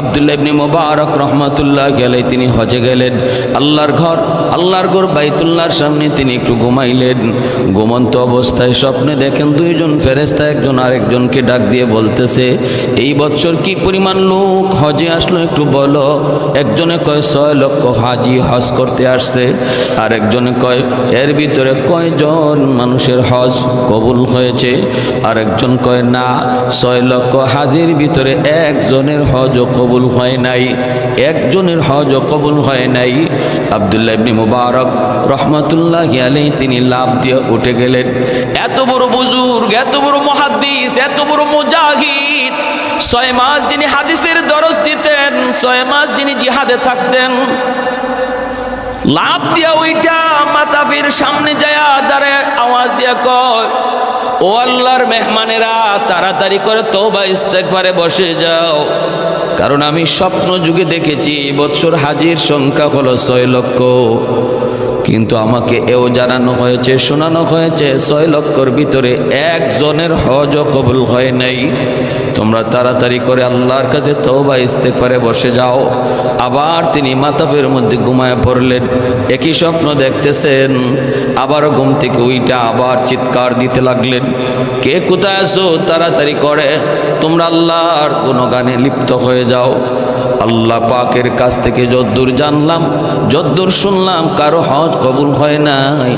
আব্দুল্লাহ ইবনে মুবারক রাহমাতুল্লাহি আলাইহি তিনি হজে গেলেন। আল্লাহর ঘর বাইতুল্লাহর সামনে তিনি একটু ঘুমাইলেন। ঘুমন্ত অবস্থায় স্বপ্নে দেখেন দুইজন ফেরেশতা একজন আরেকজনকে ডাক দিয়ে বলতেছে, এই বছর কি পরিমাণ লোক হজে আসলো একটু বলো। একজনে কয় 6 লক্ষ হাজি হজ করতে আসছে, আর একজনে কয় এর ভিতরে কয়জন মানুষের হজ কবুল হয়েছে, আর একজন কয় না 6 লক্ষ হাজির ভিতরে একজনের হজও কবুল হয় নাই, একজনের হজও কবুল হয় নাই। আব্দুল্লাহ ইবনে মুবারক রাহমাতুল্লাহি আলাইহি তিনি লাফ দিয়ে উঠে গেলেন। এত বড় বুজুর্গ, এত বড় মুহাদ্দিস, এত বড় মুজাহিদ, 6 মাস যিনি হাদিসের দরস দিতেন, 6 মাস যিনি জিহাদে থাকতেন, লাফ দিয়া ওইটা মাতাফির সামনে যায় দাঁড়ায় আওয়াজ দিয়া কয়, ও আল্লাহর মেহমানেরা তাড়াতাড়ি করে তওবা ইস্তেগফারে বসে যাও, কারণ আমি স্বপ্ন যুগে দেখেছি বছর হাজির সংখ্যা হলো 6 লক্ষ, কিন্তু আমাকে এও জানানো হয়েছে, শোনানো হয়েছে 6 লক্ষর ভিতরে একজনের হজও কবুল হয় নাই। তোমরা তাড়াতাড়ি করে আল্লাহর কাছে তওবা ইস্তেগফারে বসে যাও। আবার তিনি মাতাফের মধ্যে ঘুমায় পড়লেন। একই স্বপ্ন দেখতেছেন, আবারও ঘুম থেকে উইটা আবার চিৎকার দিতে লাগলেন, কে কোথায় আছো, তাড়াতাড়ি করে তোমরা আল্লাহর গুণগানে লিপ্ত হয়ে যাও। আল্লাহ পাকের কাছ থেকে যদ্দূর জানলাম, যদ্দূর শুনলাম, কারো হজ কবুল হয় নাই।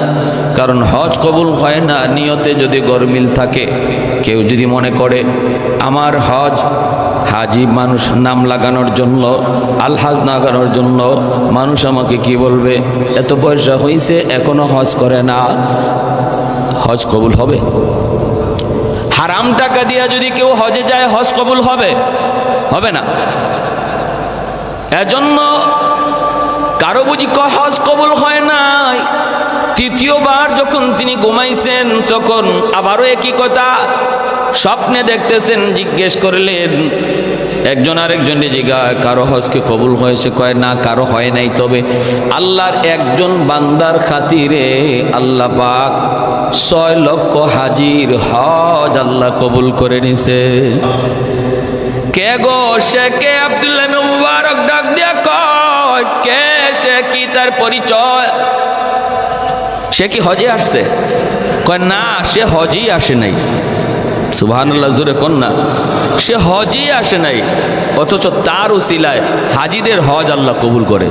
কারণ হজ কবুল হয় না নিয়তে যদি গরমিল থাকে। কেউ যদি মনে করে আমার হজ হাজি মানুষ নাম লাগানোর জন্য, আলহাজ লাগানোর জন্য, মানুষ আমাকে কি বলবে, এত পয়সা হয়েছে এখনো হজ করে না, হজ কবুল হবে? হারাম টাকা দিয়া যদি কেউ হজে যায় হজ কবুল হবে? হবে না। এজন্য কারো বুঝি হজ কবুল হয় নাই। তৃতীয়বার যখন তিনি ঘুমাইছেন তখন আবারও একই কথা স্বপ্নে দেখতেছেন। জিজ্ঞেস করলেন, একজন আরেকজনকে জিজ্ঞাসা, কারো হজ কি কবুল হয়েছে? কয় না, কারো হয় নাই। তবে আল্লাহর একজন বান্দার খাতিরে আল্লাহ পাক 6 লক্ষ হাজির হজ আল্লাহ কবুল করে নিছে। কে গো সে কে? আব্দুল্লাহ ইবনে মুবারক ডাক দিয়া কয়, কে সে, কি তার পরিচয়? সে কি হজে আসছে? কয় না, সে হজই আসে নাই। সুবহানাল্লাহ, জোরে কোন না। সে হজই আসে নাই, অথচ তার উসিলায় হাজিদের হজ আল্লাহ কবুল করে।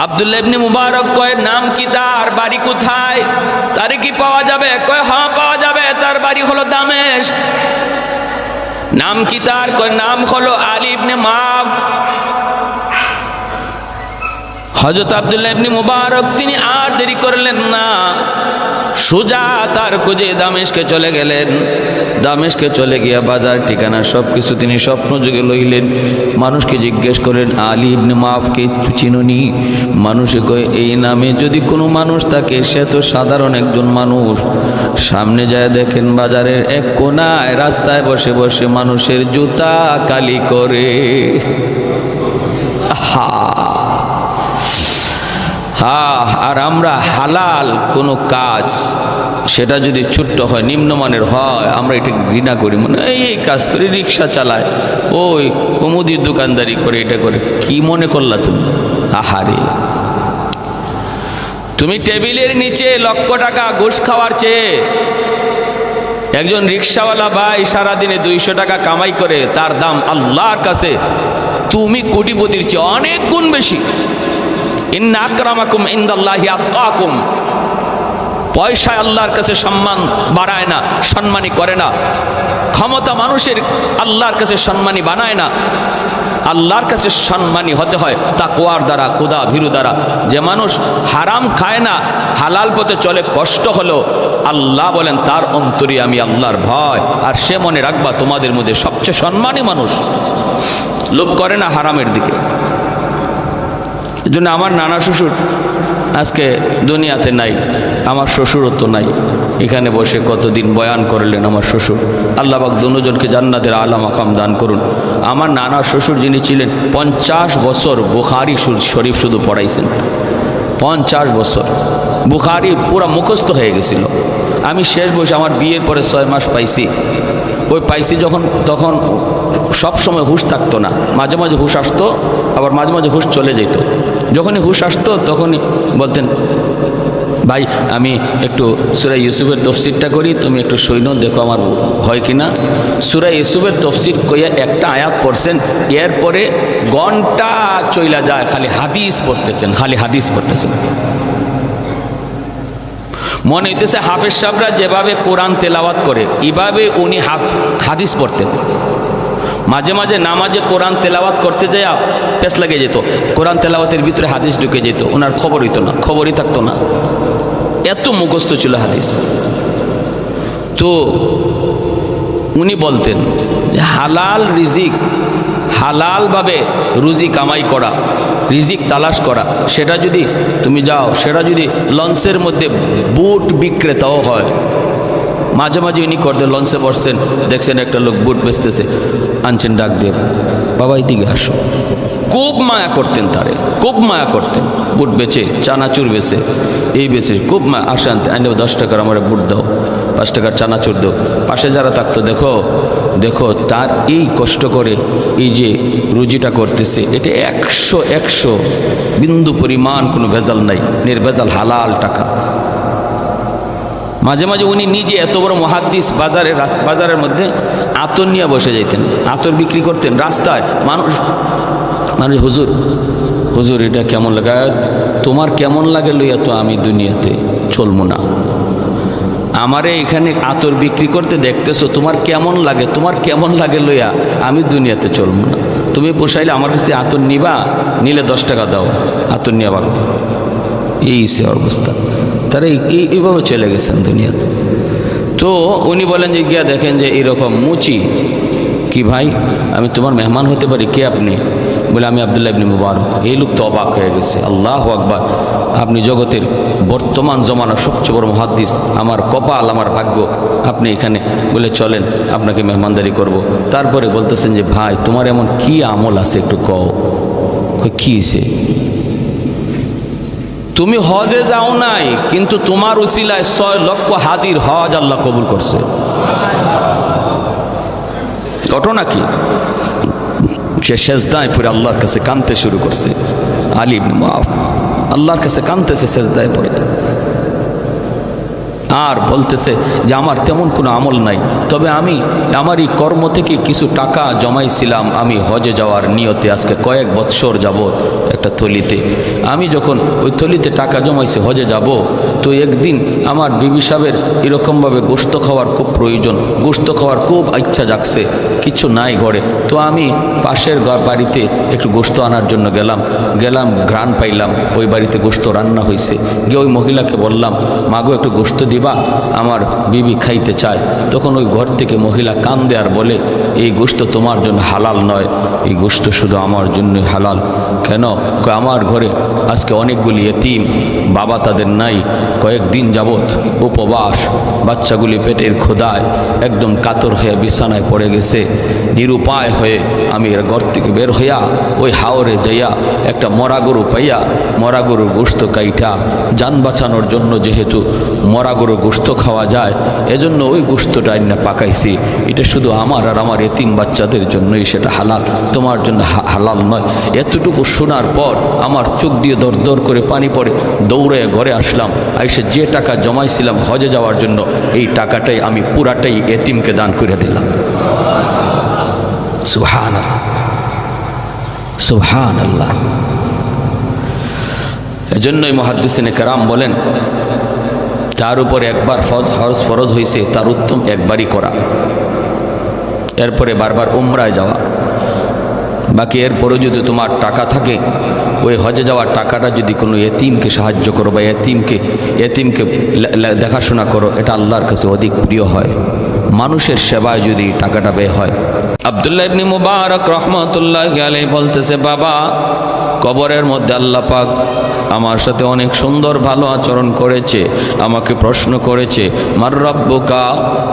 আব্দুল্লাহ ইবনে মুবারক কয়, নাম কি তার? বাড়ি কোথায়? তারে কি পাওয়া যাবে? কয় হ্যাঁ পাওয়া যাবে, তার বাড়ি হলো দামেস্ক। নাম কি তার? কয় নাম হলো আলী ইবনে মাভ। হযরত আব্দুল্লাহ ইবনে মুবারক তিনি আর দেরি করলেন না, সোজা তার খোঁজে দামেস্কে চলে গেলেন। দামেস্কে চলে গিয়া বাজার ঠিকানা সবকিছু তিনি স্বপ্ন যুগে লইলেন। মানুষকে জিজ্ঞেস করেন, আলী ইবনে মাভকে চিনুনি? মানুষে কয়, এই নামে যদি কোনো মানুষ থাকে সে তো সাধারণ একজন মানুষ। সামনে যায় দেখেন বাজারের এক কোনায় রাস্তায় বসে বসে মানুষের জুতা কালি করে। আর আমরা হালাল কোনো কাজ, সেটা যদি ছোট্ট হয়, নিম্নমানের হয়, আমরা এটাকে ঘৃণা করি। মানে এই কাজ করে, রিক্সা চালায়, ওই মুদির দোকানদারি করে, এটা করে। কি মনে করলা তুমি? আহারে, তুমি টেবিলের নিচে লক্ষ টাকা ঘুষ খাওয়ার চেয়ে একজন রিক্সাওয়ালা ভাই সারাদিনে 200 টাকা কামাই করে, তার দাম আল্লাহর কাছে তুমি কোটিপতির চেয়ে অনেক গুণ বেশি। ইন্না আকরামাকুম ইনদাল্লাহি আতকাকুম। পয়সায় আল্লাহর কাছে সম্মান বাড়ায় না, সম্মানী করে না। ক্ষমতা মানুষের আল্লাহর কাছে সম্মানী বানায় না। আল্লাহর কাছে সম্মানী হতে হয় তাকওয়ার দ্বারা, খোদা ভীরু দ্বারা। যে মানুষ হারাম খায় না, হালাল পথে চলে, কষ্ট হলো, আল্লাহ বলেন তার অন্তরে আমি আল্লাহর ভয়। আর সে মনে রাখবা তোমাদের মধ্যে সবচেয়ে সম্মানী মানুষ লোভ করে না হারামের দিকে। এই জন্য আমার নানা শ্বশুর আজকে দুনিয়াতে নাই, আমার শ্বশুরও তো নাই। এখানে বসে কতদিন বয়ান করলেন আমার শ্বশুর। আল্লাহ পাক দুজনকে জান্নাতের আলা মাকাম দান করুন। আমার নানা শ্বশুর যিনি ছিলেন 50 বছর বুখারী শরীফ শুধু পড়াইছেন। 50 বছর বুখারী পুরা মুখস্থ হয়ে গেছিল। আমি শেষ বয়সে, আমার বিয়ের পরে 6 মাস পাইছি। ওই পাইছি যখন, তখন সব সময় হুঁশ থাকতো না, মাঝে মাঝে হুঁশ আসতো, আবার মাঝে মাঝে হুঁশ চলে যেত। যখনই হুঁশ আসতো তখনই বলতেন, ভাই আমি একটু সূরা ইউসুফের তফসিরটা করি, তুমি একটু সৈন্য দেখো আমার হয় কিনা। সূরা ইউসুফের তফসির কইয়া একটা আয়াত পড়ছেন, এরপরে ঘন্টা চইলা যায় খালি হাদিস পড়তেছেন, খালি হাদিস পড়তেছেন। মনে হইতেছে হাফেজ সাহেবরা যেভাবে কোরআন তেলাওয়াত করে এভাবে উনি হাদিস পড়তেন। মাঝে মাঝে নামাজে কোরআন তেলাওয়াত করতে যায় পেছ লাগে যেত, কোরআন তেলাওয়াতের ভিতরে হাদিস ঢুকে যেত, ওনার খবর হইতো না, খবরই থাকতো না, এত মুখস্থ ছিল হাদিস। তো উনি বলতেন যে হালাল রিজিক, হালালভাবে রুজি কামাই করা, রিজিক তালাশ করা, সেটা যদি তুমি যাও, সেটা যদি লঞ্চের মধ্যে বুট বিক্রেতাও হয়। মাঝে মাঝে উনি করতেন, লঞ্চে বসছেন, দেখছেন একটা লোক বুট বেচতেছে, আনছেন ডাক দিয়ে, বাবা এইদিকে আসো। খুব মায়া করতেন তারে, খুব মায়া করতেন। বুট বেচে, চানাচুর বেচে, এই বেচে খুব মায়া, আসে আনতে, আনলে 10 টাকার আমার বুট দাও, 5 টাকার চানাচুর দাও। পাশে যারা থাকতো, দেখো দেখো তার এই কষ্ট করে এই যে রুজিটা করতেছে, এটা 100 বিন্দু পরিমাণ কোনো ভেজাল নাই, নির্ভেজাল হালাল টাকা। মাঝে মাঝে উনি নিজে এত বড় মুহাদ্দিস, বাজারের মধ্যে আতর নিয়ে বসে যেতেন, আতর বিক্রি করতেন রাস্তায়। মানুষ হুজুর হুজুর এটা কেমন লাগে, তোমার কেমন লাগে লইয়া তো আমি দুনিয়াতে চলবো না, আমারে এখানে আতর বিক্রি করতে দেখতেছো, তোমার কেমন লাগে, তোমার কেমন লাগে লইয়া আমি দুনিয়াতে চলবো না। তুমি পোষাইলে আমার কাছে আতর নিবা, নিলে 10 টাকা দাও, আতর নিয়ে বাগো। এই সে অবস্থা, তারা এইভাবে চলে গেছেন দুনিয়াতে। তো উনি বলেন যে গিয়া দেখেন যে এরকম মুচি, কি ভাই আমি তোমার মেহমান হতে পারি, কে আপনি? বলে আমি আব্দুল্লাহ ইবনে মুবারক। এই লোক তো অবাক হয়ে গেছে, আল্লাহু আকবার, আপনি জগতের বর্তমান জমানার সবচেয়ে বড় মুহাদ্দিস, আমার কপাল, আমার ভাগ্য, আপনি এখানে। বলে চলেন আপনাকে মেহমানদারি করব। তারপরে বলতেছেন যে ভাই তোমার এমন কি আমল আছে একটু কও। কি হয়েছে? তুমি হজে যাও নাই, কিন্তু তোমার উসিলায় 6 লক্ষ হাজির হজ আল্লাহ কবুল করছে। ঘটনা কি? সে সেজদায় পড়ে আল্লাহর কাছে কাঁদতে শুরু করছে। আলী ইবনে মুআফ আল্লাহর কাছে কাঁদতেছে সেজদায় পড়ে, আর বলতেছে যে আমার তেমন কোনো আমল নাই, তবে আমি আমার এই কর্ম থেকে কিছু টাকা জমাইছিলাম আমি হজে যাওয়ার নিয়তে, আজকে কয়েক বৎসর যাবত একটা থলিতে। আমি যখন ওই থলিতে টাকা জমাইছি হজে যাব, তো একদিন আমার বিবি সাহেবের এরকমভাবে গোশত খাওয়ার খুব প্রয়োজন, গোশত খাওয়ার খুব ইচ্ছা জাগছে, কিছু নাই ঘরে। তো আমি পাশের বাড়িতে একটু গোশত আনার জন্য গেলাম, ঘ্রাণ পাইলাম, ওই বাড়িতে গোশত রান্না হয়েছে। গিয়ে ওই মহিলাকে বললাম, মাগো একটু গোশত দিবা, আমার বিবি খাইতে চায়। তখন ওই ঘর থেকে মহিলা কান্দে আর বলে, এই গোশত তোমার জন্য হালাল নয়, এই গোশত শুধু আমার জন্যই হালাল। কেন? আমার ঘরে আজকে অনেকগুলি এতিম, বাবা তাদের নাই, কয়েকদিন যাবৎ উপবাস, বাচ্চাগুলি পেটের ক্ষুধায় একদম কাতর হয়ে বিছানায় পড়ে গেছে। নিরুপায় হয়ে আমি এর ঘর থেকে বের হইয়া ওই হাওরে যাইয়া একটা মরা গরু পাইয়া, মরা গরুর গোশত কাইটা, যান বাঁচানোর জন্য যেহেতু মরা গরুর গোশত খাওয়া যায়, এজন্য ওই গোশতটা আইনা পাকাইছি। এটা শুধু আমার আর আমার এতিম বাচ্চাদের জন্যই সেটা হালাল, তোমার জন্য হালাল নয়। এতটুকু শোনার পর আমার চোখ দিয়ে দর দর করে পানি পড়ে, দৌড়ে ঘরে আসলাম। আইসে যে টাকা জমাইছিলাম হজে যাওয়ার জন্য, এই টাকাটাই আমি পুরাটাই এতিমকে দান করে দিলাম। সুবহানাল্লাহ, সুবহানাল্লাহ। এজন্যই মুহাদ্দিসিনে কেরাম বলেন, তার উপরে একবার হজ ফরজ হয়েছে, তার উত্তম একবারই করা, এরপরে বারবার উমরায় যাওয়া। বাকি এরপরে যদি তোমার টাকা থাকে, ওই হজে যাওয়ার টাকাটা যদি কোনো এতিমকে সাহায্য করো বা এতিমকে দেখাশোনা করো, এটা আল্লাহর কাছে অধিক প্রিয় হয়। মানুষের সেবায় যদি টাকাটা ব্যয় হয়। আব্দুল্লাহ ইবনে মুবারক রহমাতুল্লাহি আলাইহি বলতেছে, বাবা কবরের মধ্যে আল্লাহ পাক আমার সাথে অনেক সুন্দর ভালো আচরণ করেছে। আমাকে প্রশ্ন করেছে, মার রাব্বুকা,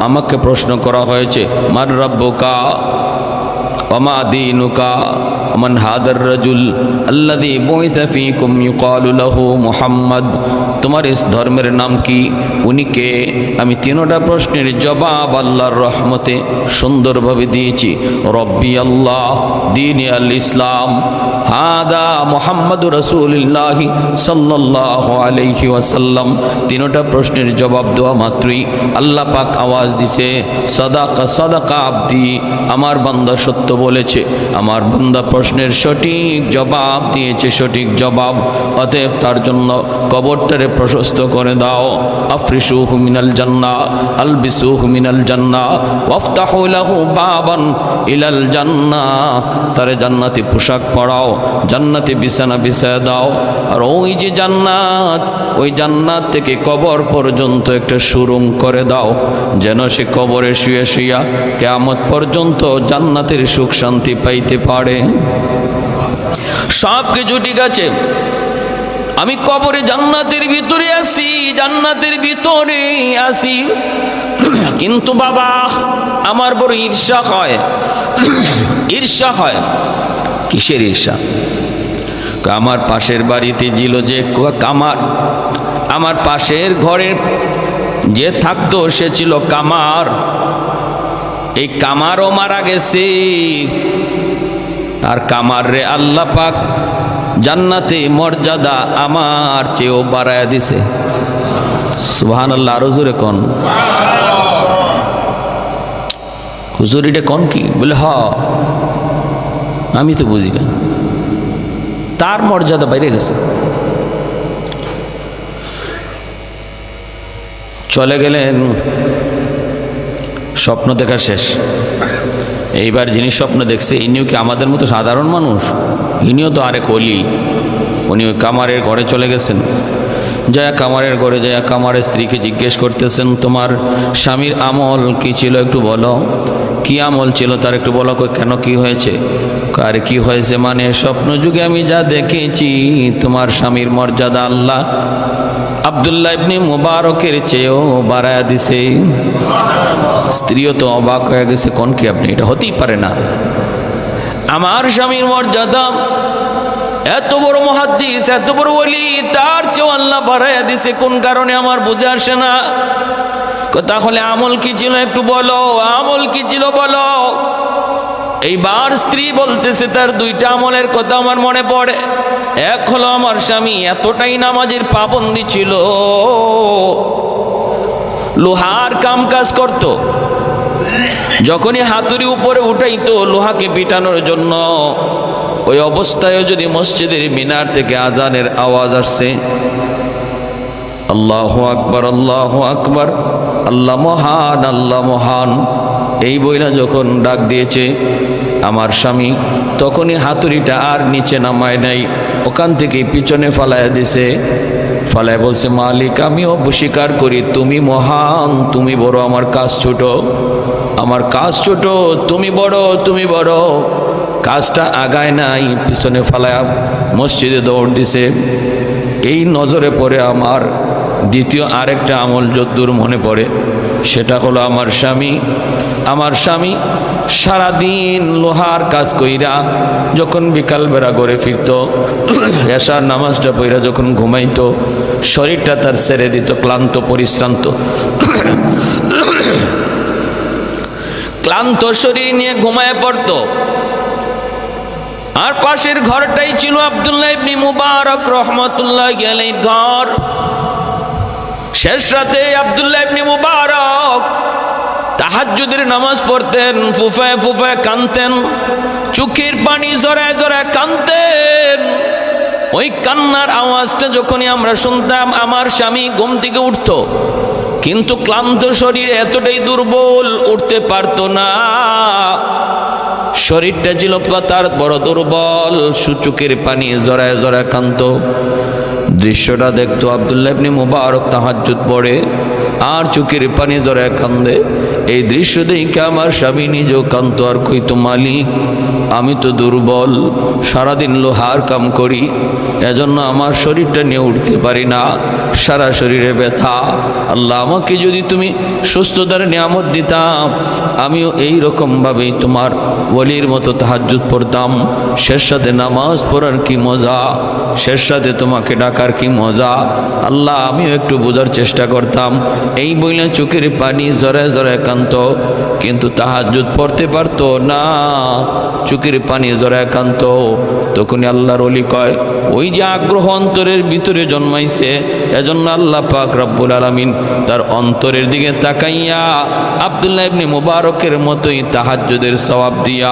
আমাকে প্রশ্ন করা হয়েছে, মার রাব্বুকা, وما دينك ومن هذا الرجل الذي بعث فيكم يقال له محمد তোমার ইস ধর্মের নাম কি, উনি কে? আমি তিনটা প্রশ্নের জবাব আল্লাহর রহমতে সুন্দরভাবে দিয়েছি। রব্বি আল্লাহ, দীনে আল ইসলাম, হাদা মুহাম্মাদুর রাসূলুল্লাহ সাল্লাল্লাহু আলাইহি ওয়াসাল্লাম। তিনটা প্রশ্নের জবাব দেওয়া মাত্রই আল্লাহ পাক আওয়াজ দিছে, সাদাকা সাদাকা আবদি, আমার বান্দা সত্য বলেছে, আমার বান্দা প্রশ্নের সঠিক জবাব দিয়েছে, সঠিক জবাব। অতএব তার জন্য কবরটারে প্রশস্ত করে দাও। আফরিশুহু মিনাল জান্নাহ, আলবিসুহু মিনাল জান্নাহ, ওয়াফতাহু লাহু বাবান ইলাল জান্নাহ, তারে জান্নাতি পোশাক পরাও, জান্নাতি বিছানা বিছায় দাও। আর ওই যে জান্নাত, ওই জান্নাত থেকে কবর পর্যন্ত একটা সুরুং করে দাও, যেন সে কবরে শুয়ে শুয়া কিয়ামত পর্যন্ত জান্নাতের সুখ শান্তি পাইতে পারে। সব কিছু ঠিক আছে, আমি কবরে জান্নাতের ভিতরে আছি, জান্নাতের ভিতরে আছি, কিন্তু বাবা আমার বড় ঈর্ষা হয়। ঈর্ষা হয়। কিসের ঈর্ষা? আমার পাশের বাড়িতে ছিল যে কামার, আমার পাশের ঘরে যে থাকতো সে ছিল কামার। এই কামারও মারা গেছে, আর কামার রে আল্লাহ পাক জান্নাতে মর্যাদা আমার চেয়েও বাড়ায় দিছে। সুবহানাল্লাহ। আরো জোরে কোন হুজুর, এটা কোন কি? বলে হ, আমি তো বুঝি না, তার মর্যাদা বাইরে গেছে। চলে গেলেন, স্বপ্ন দেখা শেষ। এইবার যিনি স্বপ্ন দেখছে ইনিও কি আমাদের মতো সাধারণ মানুষ? ইনিও তো আরেক ওলি। উনি ওই কামারের ঘরে চলে গেছেন। জয়া কামারের ঘরে জয়া কামারের স্ত্রীকে জিজ্ঞেস করতেছেন, তোমার স্বামীর আমল কি ছিল একটু বলো, কি আমল ছিল তার একটু বলো। কেন, কি হয়েছে? আর কি হয়েছে মানে, স্বপ্ন যুগে আমি যা দেখেছি তোমার স্বামীর মর্যাদা আল্লাহ আব্দুল্লাহ ইবনে মুবারকের চেয়েও বাড়ায়া দিছে। স্ত্রীও তো অবাক হয়ে গেছে, কোন কি আপনি, এটা হতেই পারে না। আমার স্বামীর মর্যাদা এত বড় মুহাদ্দিস, এত বড় ওলি, তার চেয়েও আল্লাহ বাড়ায়া দিছে, কোন কারণে আমার বুঝে আসে না। তাহলে আমল কি ছিল একটু বলো, আমল কি ছিল বলো। এইবার স্ত্রী বলতেছে তার দুইটা আমলের কথা আমার মনে পড়ে। এক হলো আমার স্বামী এতটাই নামাজের পাবন্দি ছিল, লোহার কাম কাজ করত, যখনই হাতুড়ি উপরে উঠাইতো লোহাকে পিটানোর জন্য, ওই অবস্থায় যদি মসজিদের মিনার থেকে আজানের আওয়াজ আসছে, আল্লাহু আকবার আল্লাহু আকবার, আল্লাহ মহান আল্লাহ মহান, এই বইলা যখন ডাক দিয়েছে আমার স্বামী, তখনই হাতুড়িটা আর নিচে নামায় নাই, ওখান থেকে পিছনে ফালাইয়া দিছে। ফালায় বলছে, মালিক আমিও স্বীকার করি তুমি মহান, তুমি বড়, আমার কাজ ছোট, আমার কাজ ছোট, তুমি বড়, তুমি বড়। কাজটা আগায় নাই, পিছনে ফালায়া মসজিদে দৌড় দিছে। এই নজরে পড়ে আমার দ্বিতীয় আরেকটা আমল যদ্দূর মনে পড়ে, সেটা হলো আমার স্বামী সারাদিন লোহার কাজ কইরা যখন বিকালবেলা ঘরে ফিরত, এশার নামাজটা পইরা যখন ঘুমাইতো, শরীরটা তার ছেড়ে দিত, ক্লান্ত পরিশ্রান্ত, ক্লান্ত শরীর নিয়ে ঘুমায় পড়তো। আর পাশের ঘরটাই ছিল আব্দুল্লাহ ইবনে মুবারক রহমাতুল্লাহি আলাইহির ঘর। শেষ রাতে আব্দুল্লাহ ইবনে মুবারক তাহাজ্জুদের নামাজ পড়তেন, ফুফায় ফুফায় কাঁদতেন, চোখের পানি জড়ায় জড়ায় কাঁদতেন। ওই কান্নার আওয়াজটা যখনই আমরা শুনতাম, আমার স্বামী ঘুম থেকে উঠত, কিন্তু ক্লান্ত শরীর এতটাই দুর্বল, উঠতে পারতো না। শরীরটা ছিল তার বড় দুর্বল, চোখের পানি জড়ায় জড়ায় কাঁদত। দৃশ্যটা দেখতো আব্দুল্লাহ ইবনে মুবারক তাহাজ্জুদ পড়ে, আর চোখের পানি জড়ায় কান্দে। এই দৃশ্য দেখে আমার স্বামী নিজেও কান্ত আর কইতো, মালিক আমি তো দুর্বল, সারাদিন লোহার কাম করি, এজন্য আমার শরীরটা নিয়ে উঠতে পারি না, সারা শরীরে ব্যথা। আল্লাহ আমাকে যদি তুমি সুস্থতার নিয়ামত দিতাম, আমিও এই রকমভাবেই তোমার ওলির মতো তাহাজ্জুদ পড়তাম। শেষ সাথে নামাজ পড়ার কি মজা, শেষ সাথে তোমাকে ডাকার কি মজা। আল্লাহ আমিও একটু বোঝার চেষ্টা করতাম। এই বইলে চোখের পানি জড়ায় জড়ায় কান্ত, কিন্তু তাহাজ্জুদ পড়তে পারতো না, চোখের পানি জড়ায় কান্ত। তখনই আল্লাহর ওলি কয়, ওই যে আগ্রহ অন্তরের ভিতরে জন্মাইছে, এজন্য আল্লাহ পাক রব্বুল আলামিন তার অন্তরের দিকে তাকাইয়া আব্দুল্লাহ ইবনে মুবারকের মতোই তাহাজ্জুদের সওয়াব দিয়া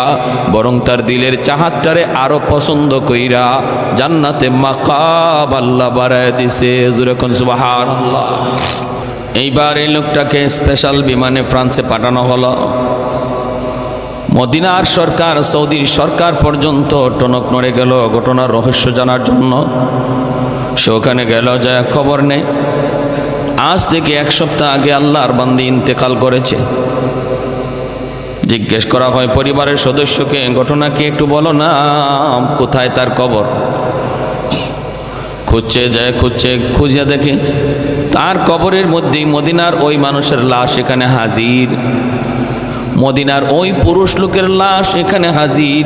বরং তার দিলের চাহাতটারে আরো পছন্দ কইরা জান্নাতে মাকাম আল্লাহ বাড়ায় দিছে। জোরে কোন সুবহানাল্লাহ। এইবার এই লোকটাকে স্পেশাল বিমানে ফ্রান্সে পাঠানো হলো। মদিনার সরকার, সৌদির সরকার পর্যন্ত টনক নড়ে গেল ঘটনার রহস্য জানার জন্য। সে ওখানে গেল, যায় খবর নেই। আজ থেকে 1 সপ্তাহ আগে আল্লাহর বান্দী ইন্তেকাল করেছে। জিজ্ঞেস করা হয় পরিবারের সদস্যকে, ঘটনা কি একটু বলো না, কোথায় তার কবর? খুঁজছে, যায় খুঁজছে, খুঁজে দেখে তার কবরের মধ্যেই মদিনার ওই মানুষের লাশ এখানে হাজির, মদিনার ওই পুরুষ লোকের লাশ এখানে হাজির,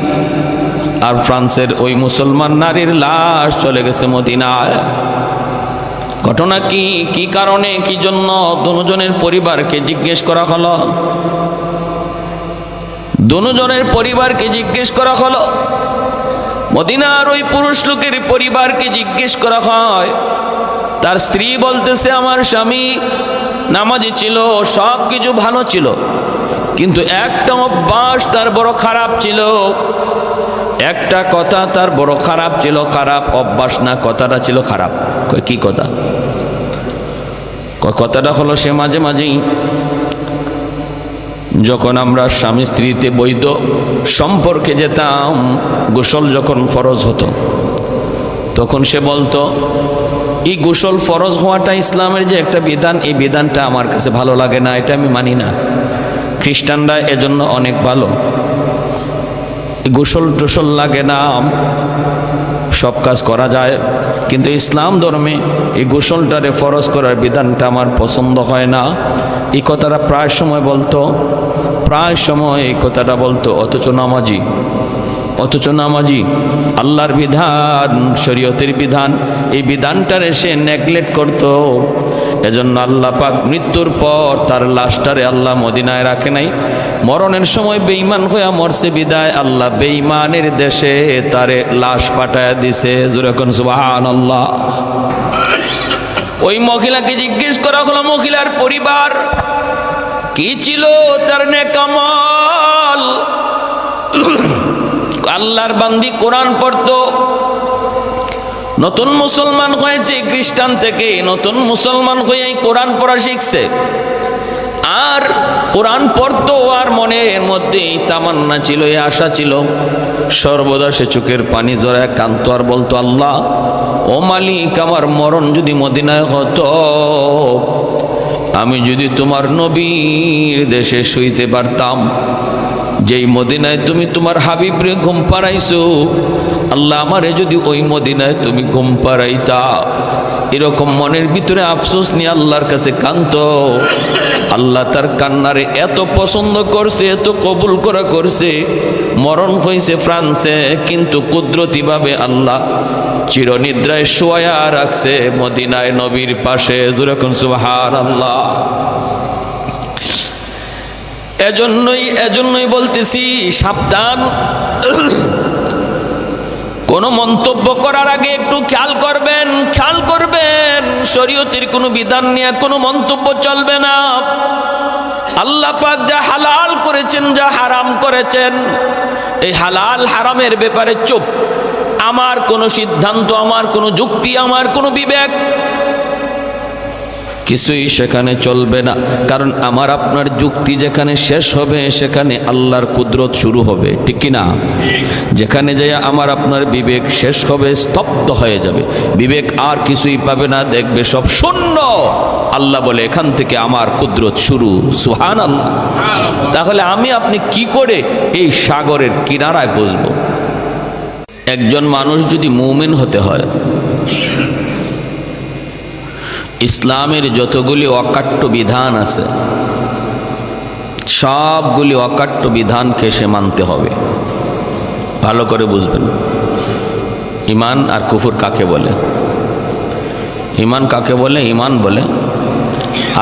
আর ফ্রান্সের ওই মুসলমান নারীর লাশ চলে গেছে মদিনায়। ঘটনা কি, কি কারণে, কি জন্য? দুজনের পরিবারকে জিজ্ঞেস করা হলো। দুজনের পরিবারকে জিজ্ঞেস করা হলো। মদিনার ওই পুরুষ লোকের পরিবারকে জিজ্ঞেস করা হয়। তার স্ত্রী বলতেছে, আমার স্বামী নামাজি ছিল, সব কিছু ভালো ছিল, কিন্তু একটা অভ্যাস তার বড় খারাপ ছিল, একটা কথা তার বড় খারাপ ছিল। খারাপ অভ্যাস না, কথাটা ছিল খারাপ। কি কথা? কথাটা হলো সে মাঝে মাঝেই যখন আমরা স্বামী স্ত্রীতে বৈধ সম্পর্কে যেতাম, গোসল যখন ফরজ হতো, তখন সে বলতো, এই গোসল ফরজ হওয়াটা ইসলামের যে একটা বিধান, এই বিধানটা আমার কাছে ভালো লাগে না, এটা আমি মানি না। খ্রিস্টানরা এজন্য অনেক ভালো, গোসল টোসল লাগে না, সব কাজ করা যায়, কিন্তু ইসলাম ধর্মে এই গোসলটারে ফরজ করার বিধানটা আমার পছন্দ হয় না। এই কথাটা প্রায় সময় বলতো, প্রায় সময় এই কথাটা বলতো। অথচ নামাজি আল্লাহর বিধান, শরীয়তের বিধান, এই বিধানটারে সে নেগলেক্ট করত। এজন্য আল্লাহ পাক মৃত্যুর পর তার লাশটারে আল্লাহ মদিনায় রাখে নাই। মরণের সময় বেঈমান হইয়া মরছে বিদায় আল্লাহ বেঈমানের দেশে তারে লাশ পাঠায় দিছে। জোরে কোন সুবহানাল্লাহ। ওই মহিলাকে জিজ্ঞেস করা হলো, মহিলার পরিবার কি ছিল, তার নেক আমল। আল্লাহর বান্দি কোরআন পড়তো, নতুন মুসলমান হয়েছে, খ্রিস্টান থেকে নতুন মুসলমান হয়ে কোরআন পড়া শিখছে, আর কোরআন পড়তো, আর মনের মধ্যে তামান্না ছিল, এই আশা ছিল, সর্বদা সে চোখের পানি জড়ায় কাঁদতো আর বলতো, আল্লাহ ও মালিক, আমার মরণ যদি মদিনায় হতো, আমি যদি তোমার নবীর দেশে শুইতে পারতাম, যেই মদিনায় তুমি তোমার হাবিবরে ঘুম পাড়াইছো, আল্লাহ আমারে যদি ওই মদিনায় তুমি ঘুম পাড়াইতা। এরকম মনের ভিতরে আফসোস নিয়ে আল্লাহর কাছে কাঁদতো। আল্লাহ তার কান্নারে এত পছন্দ করছে, এত কবুল করা করছে। মরণ হয়েছে ফ্রান্সে, কিন্তু কুদরতিভাবে আল্লাহ চিরনিদ্রায় শোয়া রাখছে মদিনায় নবীর পাশে। যেরকম সুবহানাল্লাহ। এজন্যই বলতেছি, সাবধান। কোন মন্তব্য করার আগে একটু খেয়াল করবেন, শরীয়তের কোনো বিধান নিয়ে কোনো মন্তব্য চলবে না। আল্লাহ পাক যা হালাল করেছেন, যা হারাম করেছেন, এই হালাল হারামের ব্যাপারে চুপ। আমার কোনো সিদ্ধান্ত, আমার কোনো যুক্তি, আমার কোনো বিবেক কিছুই সেখানে চলবে না। কারণ আমার আপনার যুক্তি যেখানে শেষ হবে সেখানে আল্লাহর কুদরত শুরু হবে, ঠিক কি না? যেখানে যাই আমার আপনার বিবেক শেষ হবে, স্তব্ধ হয়ে যাবে, বিবেক আর কিছুই পাবে না, দেখবে সব শূন্য। আল্লাহ বলে এখান থেকে আমার কুদরত শুরু। সুবহানাল্লাহ। তাহলে আমি আপনি কি করে এই সাগরের কিনারায় বসবো? একজন মানুষ যদি মুমিন হতে হয়, ইসলামের যতগুলি অকাট্য বিধান আছে সবগুলি অকাট্য বিধানকে সে মানতে হবে। ভালো করে বুঝবেন ঈমান আর কুফর কাকে বলে। ঈমান কাকে বলে? ঈমান বলে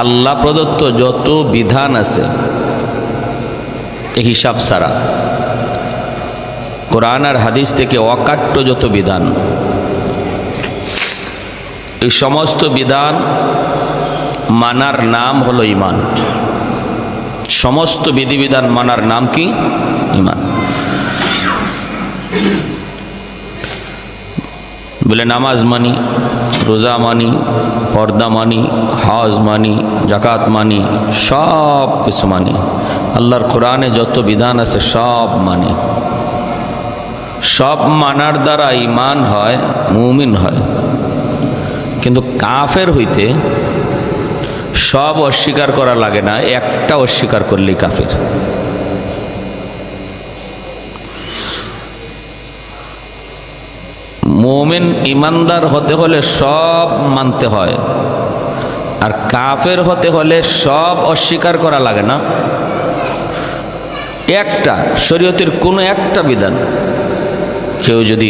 আল্লাহ প্রদত্ত যত বিধান আছে এই হিসাব ছাড়া, কোরআন আর হাদিস থেকে অকাট্য যত বিধান, এই সমস্ত বিধান মানার নাম হলো ঈমান। সমস্ত বিধিবিধান মানার নাম কি? ঈমান। বলে নামাজ মানি, রোজা মানি, পর্দা মানি, হজ মানি, জাকাত মানি, সব কিছু মানি, আল্লাহর কোরআনে যত বিধান আছে সব মানি। সব মানার দ্বারা ঈমান হয়, মুমিন হয়। কিন্তু কাফের হইতে সব অস্বীকার করা লাগে না, একটা অস্বীকার করলেই কাফের। মুমিন ইমানদার হতে হলে সব মানতে হয়, আর কাফের হতে হলে সব অস্বীকার করা লাগে না। একটা শরীয়তের কোনো একটা বিধান কেউ যদি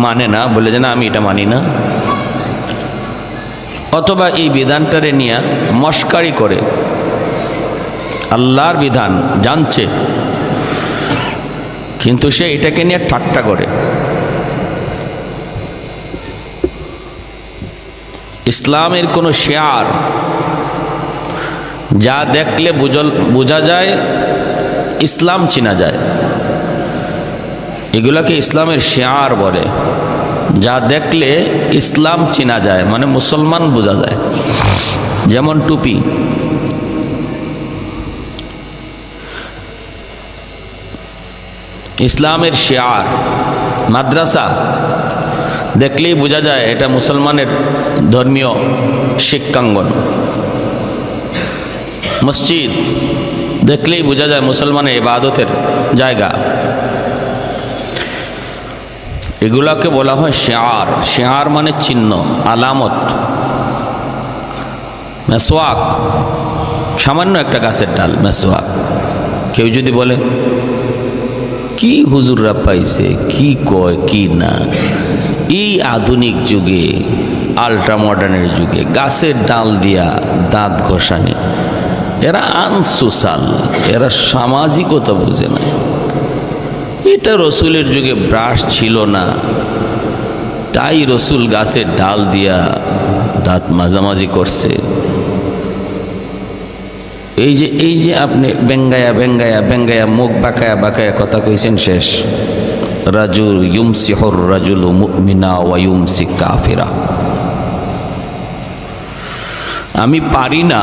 মানে না, বলে যে না আমি এটা মানি না, অথবা এই বিধানটারে নিয়ে মস্কারি করে, আল্লাহর বিধান জানছে কিন্তু সে এটাকে নিয়ে ঠাট্টা করে, ইসলামের কোনো শেয়ার যা দেখলে বোঝা যায় ইসলাম চিনা যায়, এগুলাকে ইসলামের শেয়ার বলে। যা দেখলে ইসলাম চিনা যায় মানে মুসলমান বোঝা যায়। যেমন টুপি, ইসলামের শেয়ার। মাদ্রাসা দেখলেই বোঝা যায় এটা মুসলমানের ধর্মীয় শিক্ষাঙ্গন। মসজিদ দেখলেই বোঝা যায় মুসলমানের ইবাদতের জায়গা। এগুলাকে বলা হয় শেয়ার। শেয়ার মানে চিহ্ন, আলামত। মেসওয়াক সামান্য একটা গাছের ডাল, মেসওয়াক। কেউ যদি বলে কি হুজুররা পাইছে, কি কয় কি না, এই আধুনিক যুগে, আল্ট্রা মডার্নের যুগে গাছের ডাল দিয়া দাঁত ঘষানি, এরা আনসোশাল, এরা সামাজিকতা বুঝে না। এটা রসুলের যুগে ব্রাশ ছিল না, তাই রসুল গাছের ডাল দিয়া দাঁত মাঝামাঝি করছে। এই যে আপনি বেঙ্গায়া মুখ বাঁকায়া কথা কইছেন, শেষ। রাজুল ইউমসিহুর রাজুলু মুমিনা ওয়া ইউমসি কাফিরা। আমি পারি না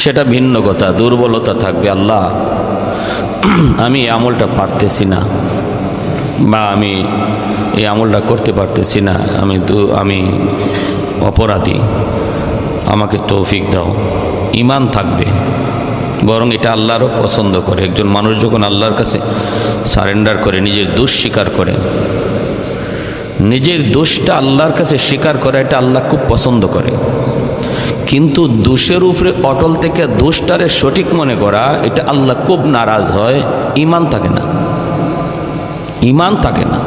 সেটা ভিন্ন কথা, দুর্বলতা থাকবে। আল্লাহ আমি এই আমলটা পারতেছি না, বা আমি এই আমলটা করতে পারতেছি না, আমি অপরাধী, আমাকে তৌফিক দাও। ঈমান থাকবে, বরং এটা আল্লাহরও পছন্দ করে। একজন মানুষ যখন আল্লাহর কাছে সারেন্ডার করে, নিজের দোষ স্বীকার করে, নিজের দোষটা আল্লাহর কাছে স্বীকার করে, এটা আল্লাহ খুব পছন্দ করে। কিন্তু দোষের উপরে অটল থেকে দোষটারে সঠিক মনে করা, এটা আল্লাহ খুব নারাজ হয়। ঈমান থাকে না, ঈমান থাকে না।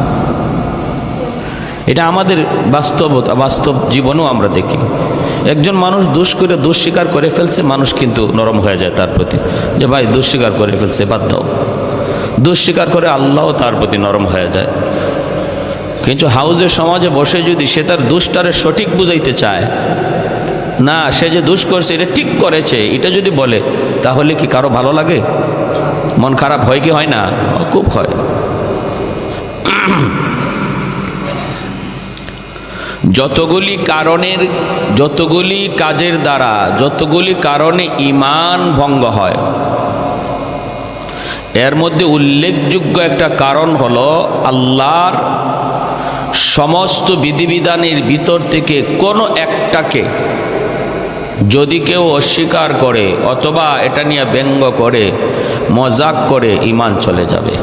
এটা আমাদের বাস্তব জীবনেও আমরা দেখি। একজন মানুষ দোষ করে, দোষ স্বীকার করে ফেলছে, মানুষ কিন্তু নরম হয়ে যায় তার প্রতি, যে ভাই দোষ স্বীকার করে ফেলছে, বাদ দাও। দোষ স্বীকার করে আল্লাহও তার প্রতি নরম হয়ে যায়। কিন্তু হাউজের সমাজে বসে যদি সে তার দোষটারে সঠিক বুঝাইতে চায়, না সে যে দোষ করছে এটা ঠিক করেছে, এটা যদি বলে, তাহলে কি কারো ভালো লাগে? মন খারাপ হয় কি হয় না? খুব হয়। যতগুলি কাজের দ্বারা যতগুলি কারণে ঈমান ভঙ্গ হয়, এর মধ্যে উল্লেখযোগ্য একটা কারণ হলো আল্লাহর সমস্ত বিধিবিধানের ভিতর থেকে কোনো একটাকে যদি কেউ অস্বীকার করে অথবা এটা নিয়ে ব্যঙ্গ করে, মজাক করে, ঈমান চলে যাবে।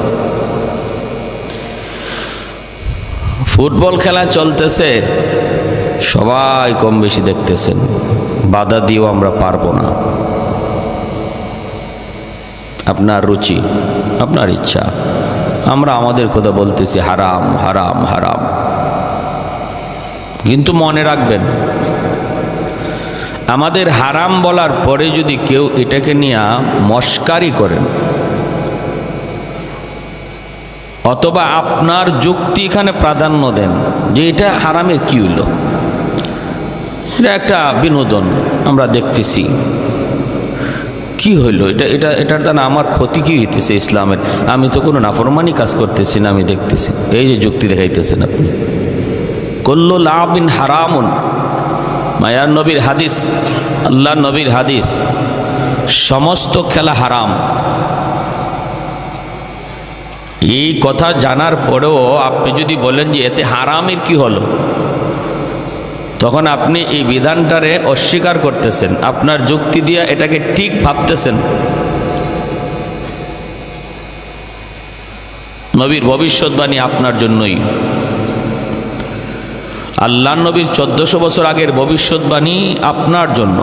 ফুটবল খেলা চলতেছে, সবাই কম বেশি দেখতেছেন, বাধা দিয়েও আমরা পারবো না। আপনার রুচি, আপনার ইচ্ছা, আমরা আমাদের কথা বলতেছি হারাম হারাম হারাম। কিন্তু মনে রাখবেন, আমাদের হারাম বলার পরে যদি কেউ এটাকে নিয়ে মস্কারি করেন অথবা আপনার যুক্তি এখানে প্রাধান্য দেন যে এটা হারামের কি হইল, এটা একটা বিনোদন, আমরা দেখতেছি, কি হইল এটার দ্বারা আমার ক্ষতি কি হইতেছে ইসলামের, আমি তো কোনো নাফরমানি কাজ করতেছি না, আমি দেখতেছি। এই যে যুক্তি দেখাইতেছেন আপনি, কুল্লু লাবিন হারামুন, মায়ার নবীর হাদিস, আল্লাহ নবীর হাদিস, সমস্ত খেলা হারাম। এই কথা জানার পরেও আপনি যদি বলেন যে এতে হারামের কি হলো, তখন আপনি এই বিধানটারে অস্বীকার করতেছেন, আপনার যুক্তি দিয়ে এটাকে ঠিক ভাবতেছেন। নবীর ভবিষ্যৎবাণী আপনার জন্যই, আল্লাহ নবীর 1400 বছর আগের ভবিষ্যৎবাণী আপনার জন্য।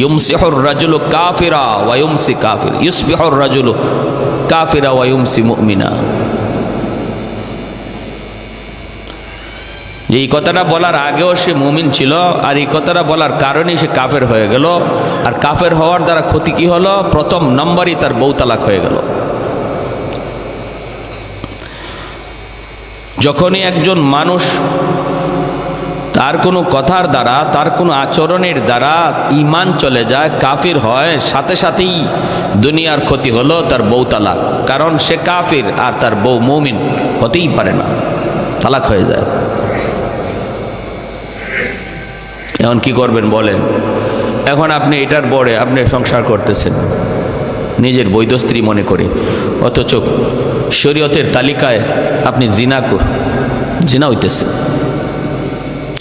ইউমসিহুর রাজুলু কাফিরা ওয়া ইউমসি কাফির, ইউসবিহুর রাজুলু কাফিরা ওয়া ইউমসি মুমিনা। এই কথাটা বলার আগেও সে মুমিন ছিল, আর এই কথাটা বলার কারণেই সে কাফের হয়ে গেল। আর কাফের হওয়ার দ্বারা ক্ষতি কি হলো? প্রথম নম্বরই তার বউ তালাক হয়ে গেল। যখনই একজন মানুষ তার কোনো কথার দ্বারা, তার কোনো আচরণের দ্বারা ঈমান চলে যায়, কাফির হয়, সাথে সাথেই দুনিয়ার ক্ষতি হলো তার বউ তালাক। কারণ সে কাফির আর তার বউ মুমিন হতেই পারে না, তালাক হয়ে যায়। এখন কি করবেন বলেন? এখন আপনি এটার পরে আপনি সংসার করতেছেন নিজের বৈধ স্ত্রী মনে করে, অথচ শরীয়তের তালিকায় আপনি জিনা হইতেছে।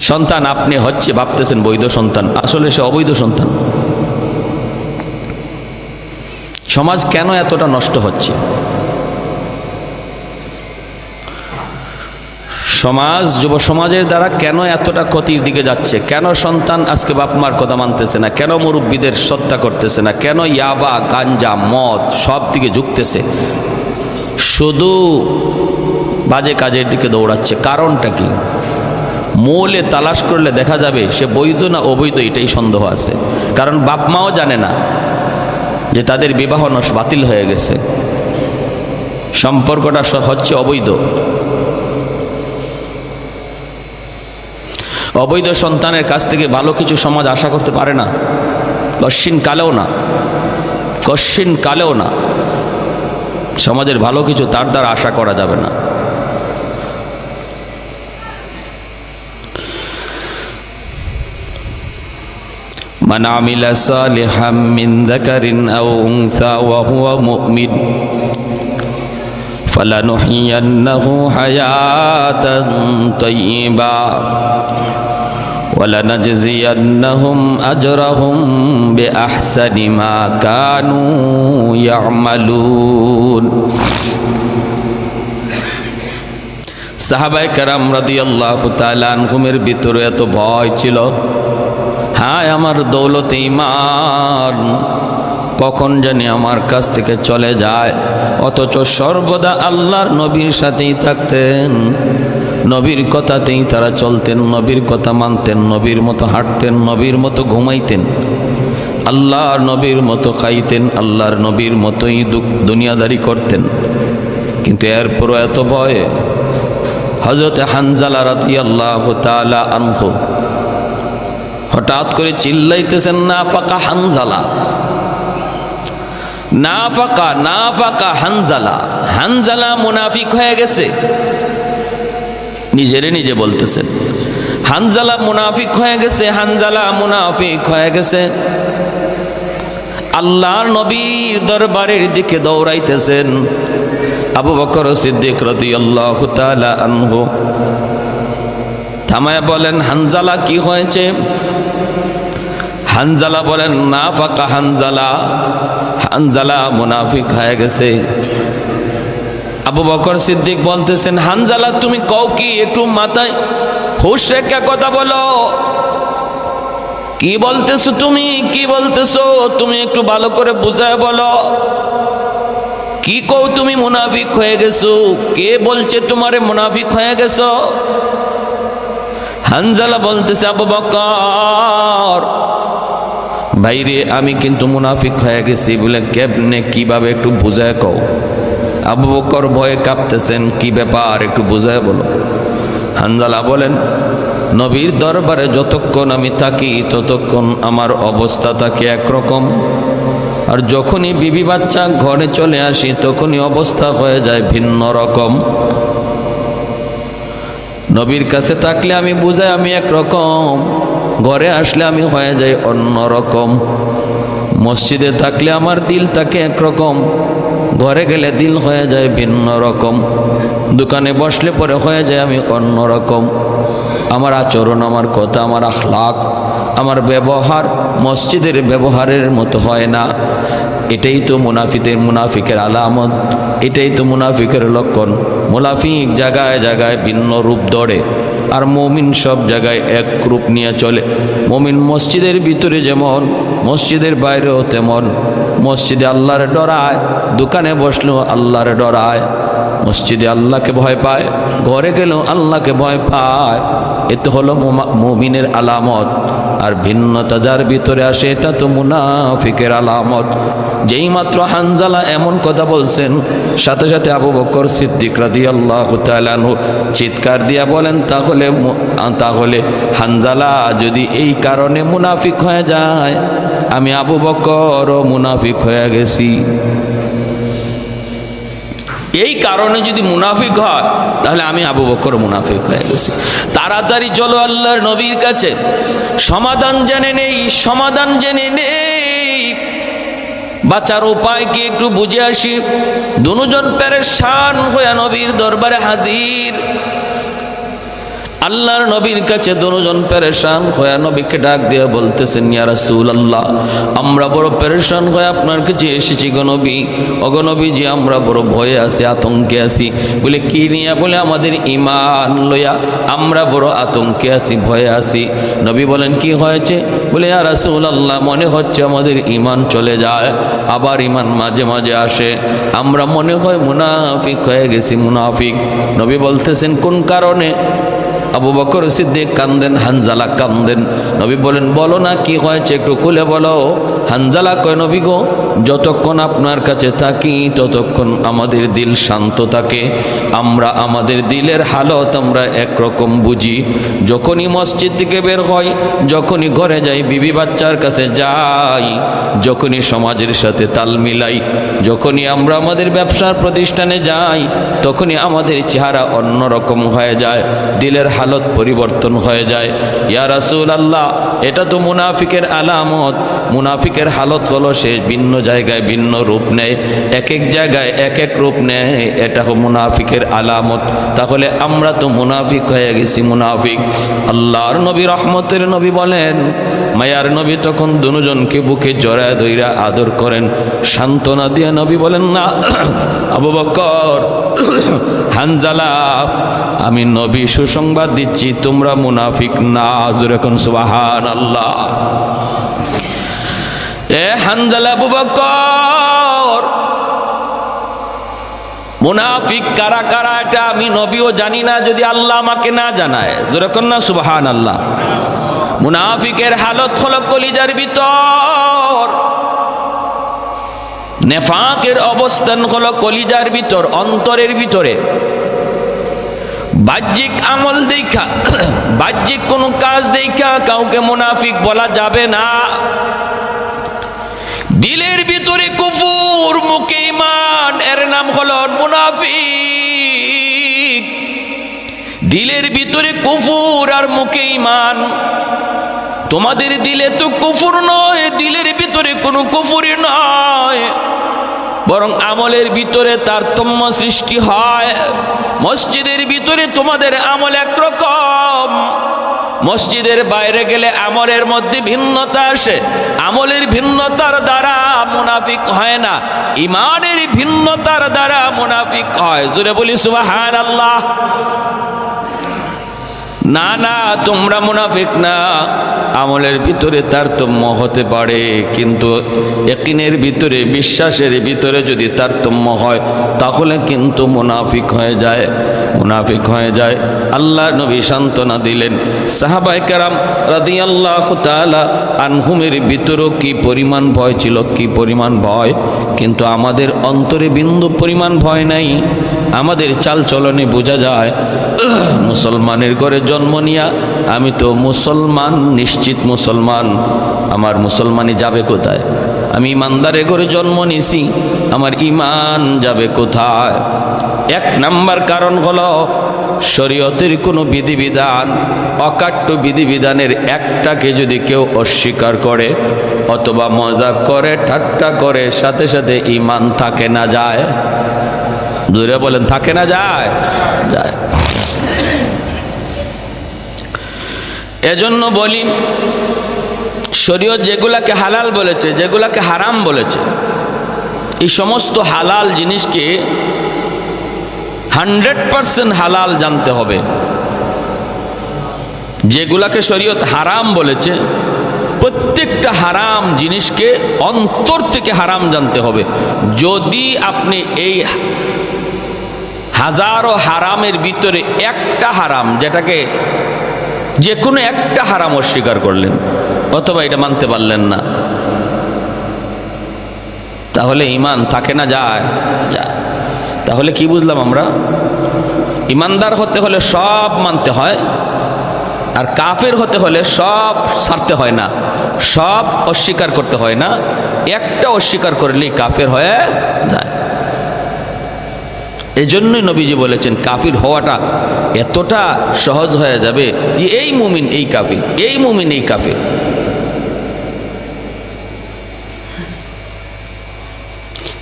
সন্তান আপনি হচ্ছে ভাবতেছেন বৈধ সন্তান, আসলে সে অবৈধ সন্তান। সমাজ কেন এতটা নষ্ট হচ্ছে? যুব সমাজের দ্বারা কেন এতটা ক্ষতির দিকে যাচ্ছে? কেন সন্তান আজকে বাপ মার কথা মানতেছে না? কেন মুরব্বীদের শ্রদ্ধা করতেছে না? কেন ইয়াবা, গাঞ্জা, মদ সব দিকে ঝুঁকতেছে? শুধু বাজে কাজের দিকে দৌড়াচ্ছে। কারণটা কি? মূলে তালাশ করলে দেখা যাবে সে বৈধ না অবৈধ, এটাই সন্দেহ আছে। কারণ বাপ মাও জানে না যে তাদের বিবাহ বাতিল হয়ে গেছে, সম্পর্কটা হচ্ছে অবৈধ। অবৈধ সন্তানের কাছ থেকে ভালো কিছু সমাজ আশা করতে পারে না, কশ্চিন কালেও না। সমাজের ভালো কিছু তার দ্বারা আশা করা যাবে না। মান আমিলা সালিহাম মিন যাকারিন আও উনসা ওয়া হুয়া মুমিন ফালানুহইয়ান্নাহু হায়াতান তাইয়্যিবা ওয়ালানাজজিয়ান্নাহুম আজরাহুম বিআহসানি মা কানু ইয়ামালুন। সাহাবায়ে কেরাম রাদিয়াল্লাহু তাআলা আনহুমের ভিতরে এত ভয় ছিল, হায় আমার দৌলতে ঈমান কখন জানি আমার কাছ থেকে চলে যায়। অথচ সর্বদা আল্লাহর নবীর সাথেই থাকতেন, নবীর কথাতেই তারা চলতেন, নবীর কথা মানতেন, নবীর মতো হাঁটতেন, নবীর মতো ঘুমাইতেন, আল্লাহর নবীর মতো খাইতেন, আল্লাহর নবীর মতোই দুনিয়াদারি করতেন। কিন্তু এরপরও এত ভয়। হযরত হানজালা রাদিয়াল্লাহু তাআলা আনহু হঠাৎ করে চিল্লাইতেছেন, নাফাকা হানজালা, নাফাকা হানজালা, হানজালা মুনাফিক হয়ে গেছে। নিজে বলতেছেন। হানজালা মুনাফিক হয়ে গেছে, হানজালা মুনাফিক হয়ে গেছে। আল্লাহর নবীর দরবারের দিকে দৌড়াইতেছেন। আবু বকর সিদ্দিক রাদিয়াল্লাহু তাআলা আনহু থামায় বলেন, হানজালা কি হয়েছে? হানজালা বলেন, নাফাকা হানজালা, হানজালা মুনাফিক হয়ে গেছে। আবু বকর সিদ্দিক বলতেছেন, হানজালা তুমি কও কি? একটু মাথায় হুঁশ রেখে কথা বলো। কি বলতেছো তুমি? কি বলতেছো তুমি? একটু ভালো করে বুঝায় বলো। কি কও তুমি মুনাফিক হয়ে গেছো? কে বলছে তোমারে মুনাফিক হয়ে গেছো? হানজালা বলতেছে, আবু বকর ভাইরে, আমি কিন্তু মুনাফিক হয়ে গেছি। বলে কেমনে, কিভাবে একটু বুঝায় কও। আবু বকর ভয়ে কাঁপতেছেন, কি ব্যাপার একটু বুঝায় বলো। হানজালা বলেন, নবীর দরবারে যতক্ষণ আমি থাকি ততক্ষণ আমার অবস্থা থাকে একরকম, আর যখনই বিবি বাচ্চা ঘরে চলে আসি তখনই অবস্থা হয়ে যায় ভিন্ন রকম। নবীর কাছে থাকলে আমি বুঝাই আমি একরকম, ঘরে আসলে আমি হয়ে যাই অন্য রকম। মসজিদে থাকলে আমার দিল থাকে একরকম, ঘরে গেলে দিল হয়ে যায় ভিন্ন রকম। দোকানে বসলে পরে হয়ে যায় আমি অন্য রকম। আমার আচরণ, আমার কথা, আমার আখলাক, আমার ব্যবহার মসজিদের ব্যবহারের মতো হয় না। এটাই তো মুনাফিকের আলামত, এটাই তো মুনাফিকের লক্ষণ। মুনাফিক জায়গায় জায়গায় ভিন্ন রূপ ধরে, আর মুমিন সব জায়গায় এক রূপ নিয়ে চলে। মুমিন মসজিদের ভিতরে যেমন, মসজিদের বাইরেও তেমন। মসজিদে আল্লাহর ডরায়, দোকানে বসলেও আল্লাহর ডরায়। মসজিদে আল্লাহকে ভয় পায়, ঘরে গেলেও আল্লাহকে ভয় পায়। এতে হলো মুমিনের আলামত। আর ভিন্নতা যার ভিতরে আসে এটা তো মুনাফিকের আলামত। যেই মাত্র হানজালা এমন কথা বলছেন, সাথে সাথে আবু বকর সিদ্দিক রাদিয়াল্লাহু তাআলা আনহু চিৎকার দিয়া বলেন, তাহলে হানজালা যদি এই কারণে মুনাফিক হয়ে যায়, আমি আবু বকরও মুনাফিক হয়ে গেছি। এই কারণে যদি মুনাফিক হয় তাহলে আমি আবু বকর মুনাফিক হয়ে গেছি। তাড়াতাড়ি চলো আল্লাহর নবীর কাছে, সমাধান জেনে নেই, সমাধান জেনে নেই, বাঁচার উপায় কি একটু বুঝে আসি। দুজন পেরেশান হয়ে নবীর দরবারে হাজির। আল্লাহর নবীর কাছে দুজন পেরেশান হয়ে নবীকে ডাক দিয়ে বলতেছেন, ইয়া রাসূলুল্লাহ, আমরা বড় পেরেশান হয়ে আপনার কাছে এসেছি গো নবী। ওগো নবীজি, আমরা বড় ভয়ে আছি, আতঙ্কে আছি। বলে কি নিয়ে? বলে আমাদের ঈমান লইয়া আমরা বড় আতঙ্কে আছি, ভয়ে আছি। নবী বলেন, কি হয়েছে? বলে ইয়া রাসূলুল্লাহ, মনে হচ্ছে আমাদের ঈমান চলে যায়, আবার ঈমান মাঝে মাঝে আসে। আমরা মনে হয় মুনাফিক হয়ে গেছি, মুনাফিক। নবী বলতেছেন, কোন কারণে? আবু বকর সিদ্দিক কান্দেন, হানজালা কান্দেন। নবী বলেন, বলো না কি হয়েছে, একটু খুলে বলো। হানজালা কয়, নবী গো, যতক্ষণ আপনার কাছে থাকি ততক্ষণ আমাদের দিল শান্ত থাকে। আমরা আমাদের দিলের হালত আমরা একরকম বুঝি। যখনই মসজিদ থেকে বের হই, যখনই ঘরে যাই, বিবি বাচ্চার কাছে যাই, যখনই সমাজের সাথে তাল মিলাই, যখনই আমরা আমাদের ব্যবসার প্রতিষ্ঠানে যাই, তখনই আমাদের চেহারা অন্যরকম হয়ে যায়, দিলের হালত পরিবর্তন হয়ে যায়। ইয়া রাসূলুল্লাহ, এটা তো মুনাফিকের আলামত। মুনাফিকের হালত হলো সে ভিন্ন জায়গায় ভিন্ন রূপ নেয়, এক এক জায়গায় এক এক রূপ নেয়, এটা হলো মুনাফিকের আলামত। তাহলে আমরা তো মুনাফিক হয়ে গেছি, মুনাফিক। আল্লাহর নবী, রহমতের নবী বলেন, মায়ার নবী তখন দুজনকে বুকে জড়ায় ধইরা আদর করেন, সান্ত্বনা দিয়ে নবী বলেন, না আবু বকর, হানজালা, আমি নবী সুসংবাদ দিচ্ছি, তোমরা মুনাফিক না। জোরে কোন সুবহানাল্লাহ। এ হানজালা, আবু বকর, মুনাফিক কারা কারা এটা আমি নবীও জানি না, যদি আল্লাহ আমাকে না জানায়। জোরে কোন না সুবহানাল্লাহ। মুনাফিকের হালত হলো কলিজার ভিতর, নেফাকের অবস্থান হলো কলিজার ভিতর, অন্তরের ভিতরে। বাহ্যিক আমল দেখা, বাহ্যিক কোনো কাজ দেখা কাউকে মুনাফিক বলা যাবে না। দিলের ভিতরে কুফর, মুখে ঈমান, এর নাম হলো মুনাফিক। দিলের ভিতরে কুফর আর মুখে ঈমান। তোমাদের দিলে তো কুফর নয়, দিলের ভিতরে কোনো কুফরই নয়, বরং আমলের ভিতরে তারতম্য সৃষ্টি হয়। মসজিদের ভিতরে তোমাদের আমল একরকম, মসজিদের বাইরে গেলে আমলের মধ্যে ভিন্নতা আসে। আমলের ভিন্নতার দ্বারা মুনাফিক হয় না, ঈমানের ভিন্নতার দ্বারা মুনাফিক হয়। জোরে বলি সুবহানাল্লাহ। না না, তোমরা মুনাফিক না। আমলের ভিতরে তারতম্য হতে পারে, কিন্তু ইয়াকিনের ভিতরে, বিশ্বাসের ভিতরে যদি তারতম্য হয় তাহলে কিন্তু মুনাফিক হয়ে যায়, মুনাফিক হয়ে যায়। আল্লাহ নবী সান্ত্বনা দিলেন। সাহাবায়ে কেরাম রাদিয়াল্লাহু তাআলা আনহুমের ভিতরেও কি পরিমাণ ভয় ছিল, কি পরিমাণ ভয়, কিন্তু আমাদের অন্তরে বিন্দু পরিমাণ ভয় নাই। আমাদের চাল চলনে বোঝা যায় মুসলমানের ঘরে জন্ম নিয়া আমি তো মুসলমান, নিশ্চিত মুসলমান, আমার মুসলমানি যাবে কোথায়? আমি ইমানদারের ঘরে জন্ম নিছি, আমার ঈমান যাবে কোথায়? এক নাম্বার কারণ হলো শরীয়তের কোনো বিধিবিধান, অকাট্য বিধিবিধানের একটাকে যদি কেউ অস্বীকার করে অথবা মজাক করে, ঠাট্টা করে, সাথে সাথে ঈমান থাকে না যায়? জোরে বলেন, থাকে না যায়? যায়। এজন্য বলি, শরীয়ত যেগুলাকে হালাল বলেছে, যেগুলাকে হারাম বলেছে, এই সমস্ত হালাল জিনিসকে 100% হালাল জানতে হবে। যেগুলাকে শরীয়ত হারাম বলেছে, প্রত্যেকটা হারাম জিনিসকে অন্তর থেকে হারাম জানতে হবে। যদি আপনি এই হাজারো হারামের ভিতরে একটা হারাম, যেটাকে যে কোনো একটা হারাম অস্বীকার করলেন অথবা এটা মানতে পারলেন না, তাহলে ঈমান থাকে না যায়? যায়। তাহলে কি বুঝলাম আমরা? ঈমানদার হতে হলে সব মানতে হয়, আর কাফের হতে হলে সব ছাড়তে হয় না, সব অস্বীকার করতে হয় না, একটা অস্বীকার করলেই কাফের হয়ে যায়। এই জন্যই নবীজি বলেছেন কাফির হওয়াটা এতটা সহজ হয়ে যাবে যে এই মুমিন এই কাফির, এই মুমিন এই কাফির।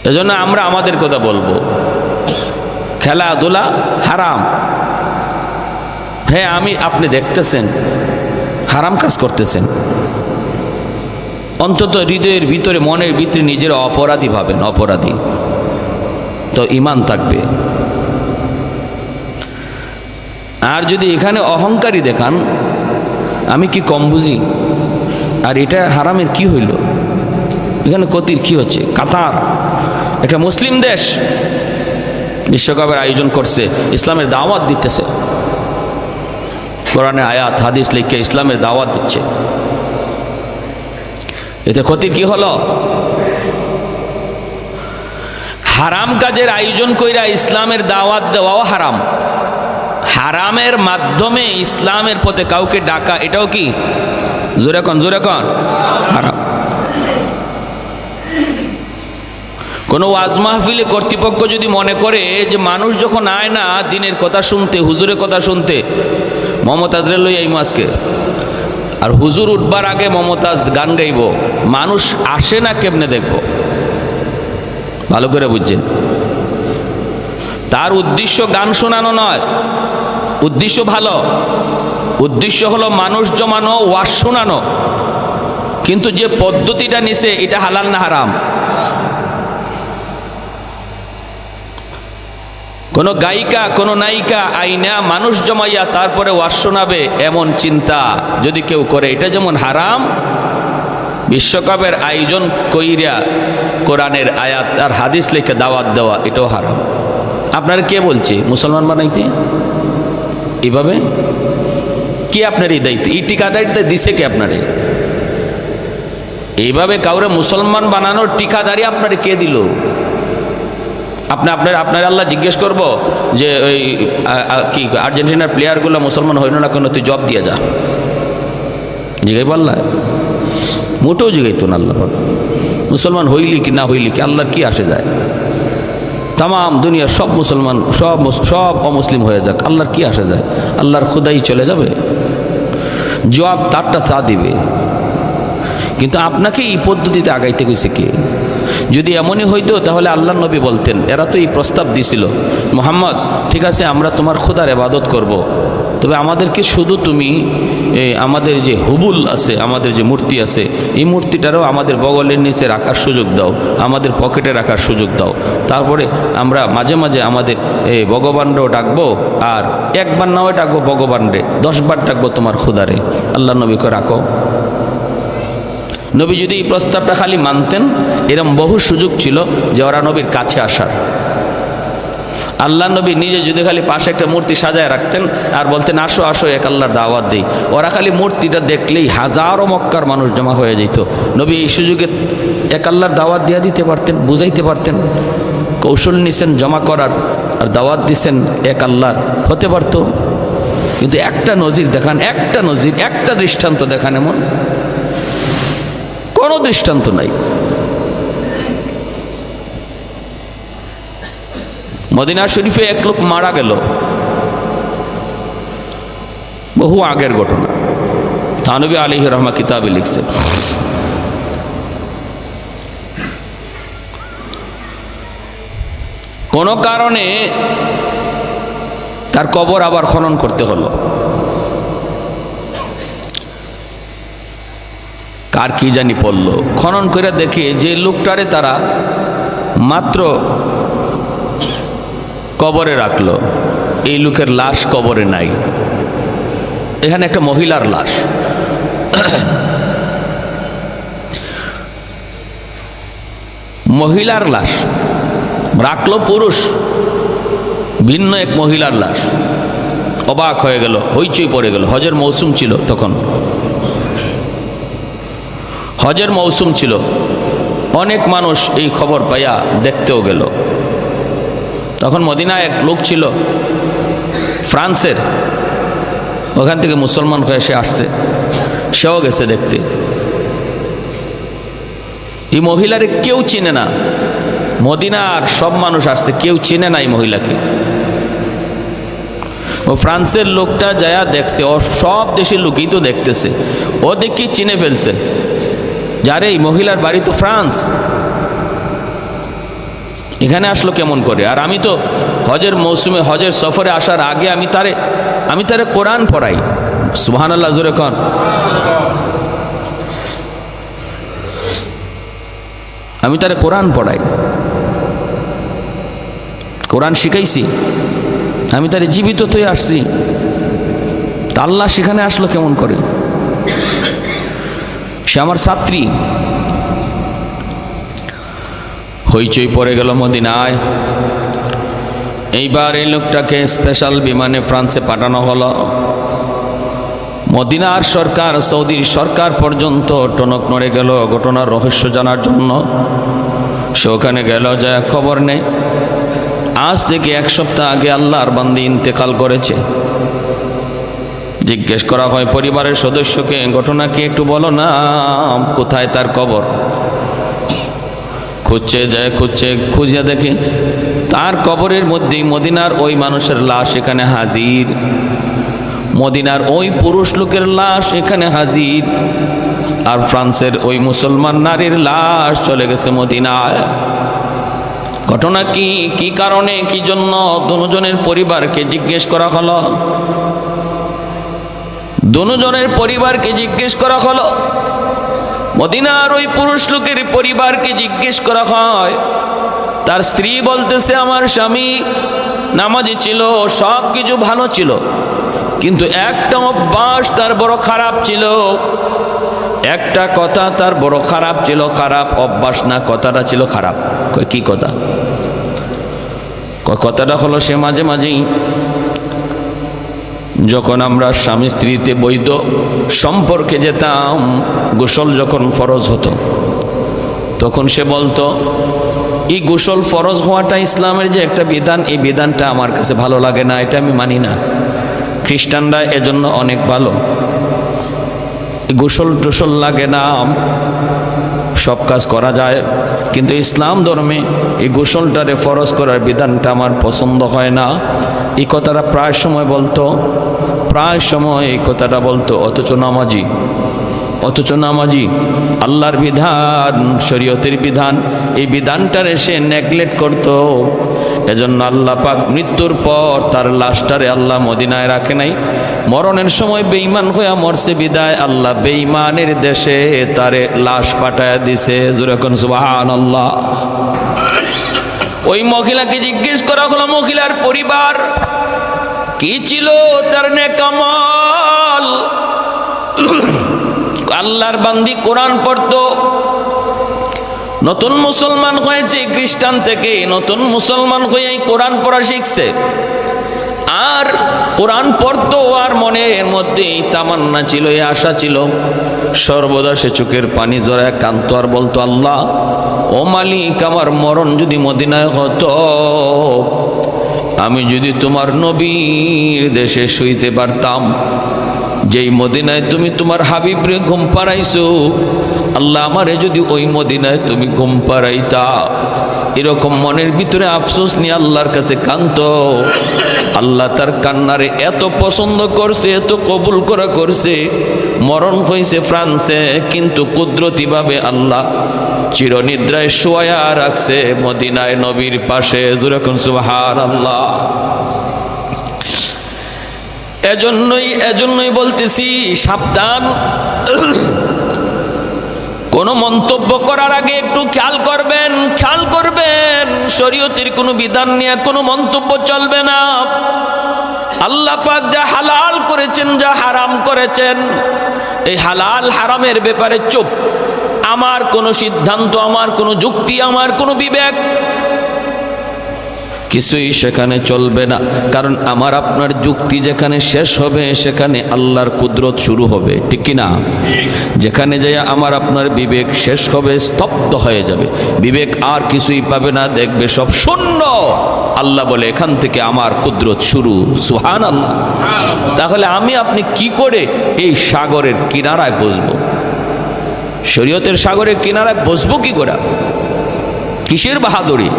এজন্য আমরা আমাদের কথা বলবো, খেলাধুলা হারাম। হ্যাঁ, আপনি দেখতেছেন হারাম কাজ করতেছেন, অন্তত হৃদয়ের ভিতরে, মনের ভিতরে নিজের অপরাধী ভাবেন, অপরাধী, তো ঈমান থাকবে। আর যদি এখানে অহংকারী দেখান, আমি কি কম বুঝি, আর এটা হারামের কি হইল, এখানে ক্ষতির কি হচ্ছে? কাতার একটা মুসলিম দেশ বিশ্বকাপের আয়োজন করছে, ইসলামের দাওয়াত দিতেছে, কোরআনে আয়াত হাদিস লিখে ইসলামের দাওয়াত দিচ্ছে, এতে ক্ষতির কি হলো? হারাম কাজের আয়োজন কইরা ইসলামের দাওয়াত দেওয়াও হারাম। হারামের মাধ্যমে ইসলামের পথে কাউকে ডাকা, এটাও কি? জোরে কন, জোরে কন, হারাম। কোনো ওয়াজ মাহফিলে কর্তৃপক্ষ যদি মনে করে যে মানুষ যখন আয় না দিনের কথা শুনতে, হুজুরের কথা শুনতে, মমতাজরে লই আইমু আজকে, আর হুজুর উঠবার আগে মমতাজ গান গাইব, মানুষ আসে না কেমনে দেখব? ভালো করে বুঝছেন, তার উদ্দেশ্য গান শোনানো নয়, উদ্দেশ্য ভালো, উদ্দেশ্য হলো মানুষ জমানো, ওয়াজ শোনানো, কিন্তু যে পদ্ধতিটা নিছে এটা হালাল না হারাম? কোন গায়িকা, কোন নায়িকা আইনা মানুষ জমাইয়া তারপরে ওয়াজ শোনাবে, এমন চিন্তা যদি কেউ করে, এটা যেমন হারাম, বিশ্বকাপের আয়োজন কইরা কোরআনের আয়াত আর হাদিস লিখে দাওয়াত দেওয়া এটাও হারাম। আপনারা কে বলছে মুসলমান বানাইতে? এইভাবে কি আপনার এই দায়িত্ব? এই টিকাদারিটা দিছে কে আপনারে? এইভাবে কাউরে মুসলমান বানানোর টিকাদারি আপনারে কে দিল? আপনার আল্লাহ জিজ্ঞেস করবো যে ওই কি আর্জেন্টিনার প্লেয়ারগুলো মুসলমান হইল না কেন, তুই জব দিয়ে যা, জিগাই পাল্লা? মোটেও জিগাইতো না আল্লাহ। মুসলমান হইলি কি না হইলি কি আল্লাহর কি আসে যায়? তাম দুনিয়ার সব মুসলমান সব অমুসলিম হয়ে যাক, আল্লাহর কি আসা যায়? আল্লাহর খুদাই চলে যাবে, জবাব তারটা তা দিবে। কিন্তু আপনাকে এই পদ্ধতিতে আগাইতে গেছে কে? যদি এমনই হইতো তাহলে আল্লাহ নবী বলতেন, এরা তো এই প্রস্তাব দিছিল, মুহাম্মদ ঠিক আছে আমরা তোমার খোদার ইবাদত করব, তবে আমাদেরকে শুধু তুমি আমাদের যে হুবুল আছে, আমাদের যে মূর্তি আছে, এই মূর্তিটারও আমাদের বগলের নিচে রাখার সুযোগ দাও, আমাদের পকেটে রাখার সুযোগ দাও, তারপরে আমরা মাঝে মাঝে আমাদের ভগবানরাও ডাকবো, আর একবার নাও ডাকবো ভগবানরে, 10 বার ডাকবো তোমার খোদারে। আল্লাহ নবীকে রাখো। নবী যদি এই প্রস্তাবটা খালি মানতেন, এরকম বহু সুযোগ ছিল যে ওরা নবীর কাছে আসার। আল্লাহ নবী নিজে যদি খালি পাশে একটা মূর্তি সাজায় রাখতেন আর বলতেন আসো আসো এক আল্লাহর দাওয়াত দেই, ওরা খালি মূর্তিটা দেখলেই হাজারো মক্কার মানুষ জমা হয়ে যেত। নবী এই সুযোগে এক আল্লাহর দাওয়াত দিয়ে দিতে পারতেন, বুঝাইতে পারতেন। কৌশল নিছেন জমা করার, আর দাওয়াত দিছেন এক আল্লাহর, হতে পারতো। কিন্তু একটা নজির দেখান, একটা নজির, একটা দৃষ্টান্ত দেখান, এমন কোনো দৃষ্টান্ত নাই। মদিনা শরীফে এক লোক মারা গেল, বহু আগের ঘটনা, থানবী আলাইহির রহমা কিতাবে লিখছে। কোন কারণে তার কবর আবার খনন করতে হলো। কার কি জানি পড়ল, খনন করে দেখে যে লোকটারে তারা মাত্র কবরে রাখলো, এই লোকের লাশ কবরে নাই। এখানে একটা মহিলার লাশ। মহিলার লাশ রাখলো, পুরুষ, ভিন্ন এক মহিলার লাশ। অবাক হয়ে গেল, হইচই পড়ে গেল। হজের মৌসুম ছিল তখন, হজের মৌসুম ছিল। অনেক মানুষ এই খবর পাইয়া দেখতেও গেল। তখন মদিনায় এক লোক ছিল ফ্রান্সের, ওখান থেকে মুসলমান হয়ে সে আসছে, সেও গেছে দেখতে। এই মহিলারে কেউ চিনে না, মদিনার সব মানুষ আসছে, কেউ চিনে না এই মহিলাকে। ও ফ্রান্সের লোকটা যায়া দেখছে, ও সব দেশের লোকই তো দেখতেছে, ও দেখি চিনে ফেলছে, যারে এই মহিলার বাড়ি তো ফ্রান্স, এখানে আসলো কেমন করে? আর আমি তো হজের মৌসুমে, হজের সফরে আসার আগে আমি তারে কোরআন পড়াই। সুবহানাল্লাহ, জোরে কোন। আমি তারে কোরআন পড়াই, কোরআন শিখাইছি, আমি তারে জীবিত তো আসছি। তা আল্লাহ সেখানে আসলো কেমন করে? সে আমার ছাত্রী। হইচই পড়ে গেল মদিনায়। এইবার এই লোকটাকে স্পেশাল বিমানে ফ্রান্সে পাঠানো হলো। মদিনার সরকার, সৌদির সরকার পর্যন্ত টনক নড়ে গেল ঘটনার রহস্য জানার জন্য। সে ওখানে গেল, যা খবর নেই আজ থেকে 1 সপ্তাহ আগে আল্লাহর বান্দী ইন্তেকাল করেছে। জিজ্ঞেস করা হয় পরিবারের সদস্যকে, ঘটনা কি একটু বলো না, কোথায় তার কবর? খুঁজে দেখে তার কবরের মধ্যেই মদিনার ওই মানুষের লাশ এখানে হাজির, মদিনার ওই পুরুষ লোকের লাশ এখানে হাজির, আর ফ্রান্সের ওই মুসলমান নারীর লাশ চলে গেছে মদিনায়। ঘটনা কি, কি কারণে, কি জন্য? দুজনের পরিবারকে জিজ্ঞেস করা হলো। দুজনের পরিবারকে জিজ্ঞেস করা হলো। মদিনার ওই পুরুষ লোকের পরিবারকে জিজ্ঞেস করা হয়। তার স্ত্রী বলতেছে, আমার স্বামী নামাজি ছিল, সব কিছু ভালো ছিল, কিন্তু একটা অভ্যাস তার বড় খারাপ ছিল, একটা কথা তার বড় খারাপ ছিল। খারাপ অভ্যাস না, কথাটা ছিল খারাপ। কি কথা? কথাটা হলো সে মাঝে মাঝেই যখন আমরা স্বামী স্ত্রীতে বৈধ সম্পর্কে যেতাম, গোসল যখন ফরজ হতো, তখন সে বলতো এই গোসল ফরজ হওয়াটা ইসলামের যে একটা বিধান, এই বিধানটা আমার কাছে ভালো লাগে না, এটা আমি মানি না। খ্রিস্টানরা এজন্য অনেক ভালো, গোসল টোসল লাগে না, সব কাজ করা যায়, কিন্তু ইসলাম ধর্মে এই গোসলটারে ফরজ করার বিধানটা আমার পছন্দ হয় না। এই কথাটা প্রায় সময় এই কথাটা বলতো, অথচ নামাজি আল্লাহর বিধান, শরীয়তের বিধান, এই বিধানটারে সে নেগলেক্ট করত। এজন্য আল্লাহ পাক মৃত্যুর পর তার লাশটারে আল্লাহ মদিনায় রাখে নাই, মরণের সময় বেঈমান হইয়া মরছে বিদায় আল্লাহ বেঈমানের দেশে তারে লাশ পাঠায় দিছে। যেরকম সুবহানাল্লাহ। ওই মহিলাকে জিজ্ঞেস করা হলো, মহিলার পরিবার কি ছিল, তার নেক আমল। আল্লাহর বান্দি কোরআন পড়তো, নতুন মুসলমান হয়েছে, খ্রিস্টান থেকে নতুন মুসলমান হয়ে কোরআন পড়া শিখছে, আর কোরআন পড়তো, আর মনের মধ্যে তামান্না ছিল, এই আশা ছিল, সর্বদা সে চোখের পানি জড়ায় কাঁদতো আর বলতো, আল্লাহ ও মালিক, আমার মরণ যদি মদিনায় হতো, আমি যদি তোমার নবীর দেশে শুইতে পারতাম, যেই মদিনায় তুমি তোমার হাবিবরে ঘুম পাড়াইছো, আল্লাহ আমারে যদি ওই মদিনায় তুমি ঘুম পাড়াইতা। এরকম মনের ভিতরে আফসোস নিয়ে আল্লাহর কাছে কাঁদতো। আল্লাহ তার কান্নারে এত পছন্দ করছে, এত কবুল করছে। মরণ হয়েছে ফ্রান্সে, কিন্তু কুদরতিভাবে আল্লাহ চিরনিদ্রায় শোয়া রাখছে মদিনায় নবীর পাশে। যেরকম সুবহানাল্লাহ। এজন্যই বলতেছি, সাবধান। কোন মন্তব্য করার আগে একটু খেয়াল করবেন, শরীয়তের কোনো বিধান নিয়ে কোনো মন্তব্য চলবে না। আল্লাহ পাক যা হালাল করেছেন, যা হারাম করেছেন, এই হালাল হারামের ব্যাপারে চুপ। আমার কোনো সিদ্ধান্ত, আমার কোনো যুক্তি, আমার কোনো বিবেক কিছুই সেখানে চলবে না। কারণ আমার আপনার যুক্তি যেখানে শেষ হবে, সেখানে আল্লাহর কুদরত শুরু হবে, ঠিক কি না? যেখানে যাই আমার আপনার বিবেক শেষ হবে, স্তব্ধ হয়ে যাবে, বিবেক আর কিছুই পাবে না, দেখবে সব শূন্য। আল্লাহ বলে, এখান থেকে আমার কুদরত শুরু। সুবহানাল্লাহ। তাহলে আমি আপনি কি করে এই সাগরের কিনারায় বসবো? শরীয়তের সাগরের কিনারায় বসবো কি করে? কিসের বাহাদুরি?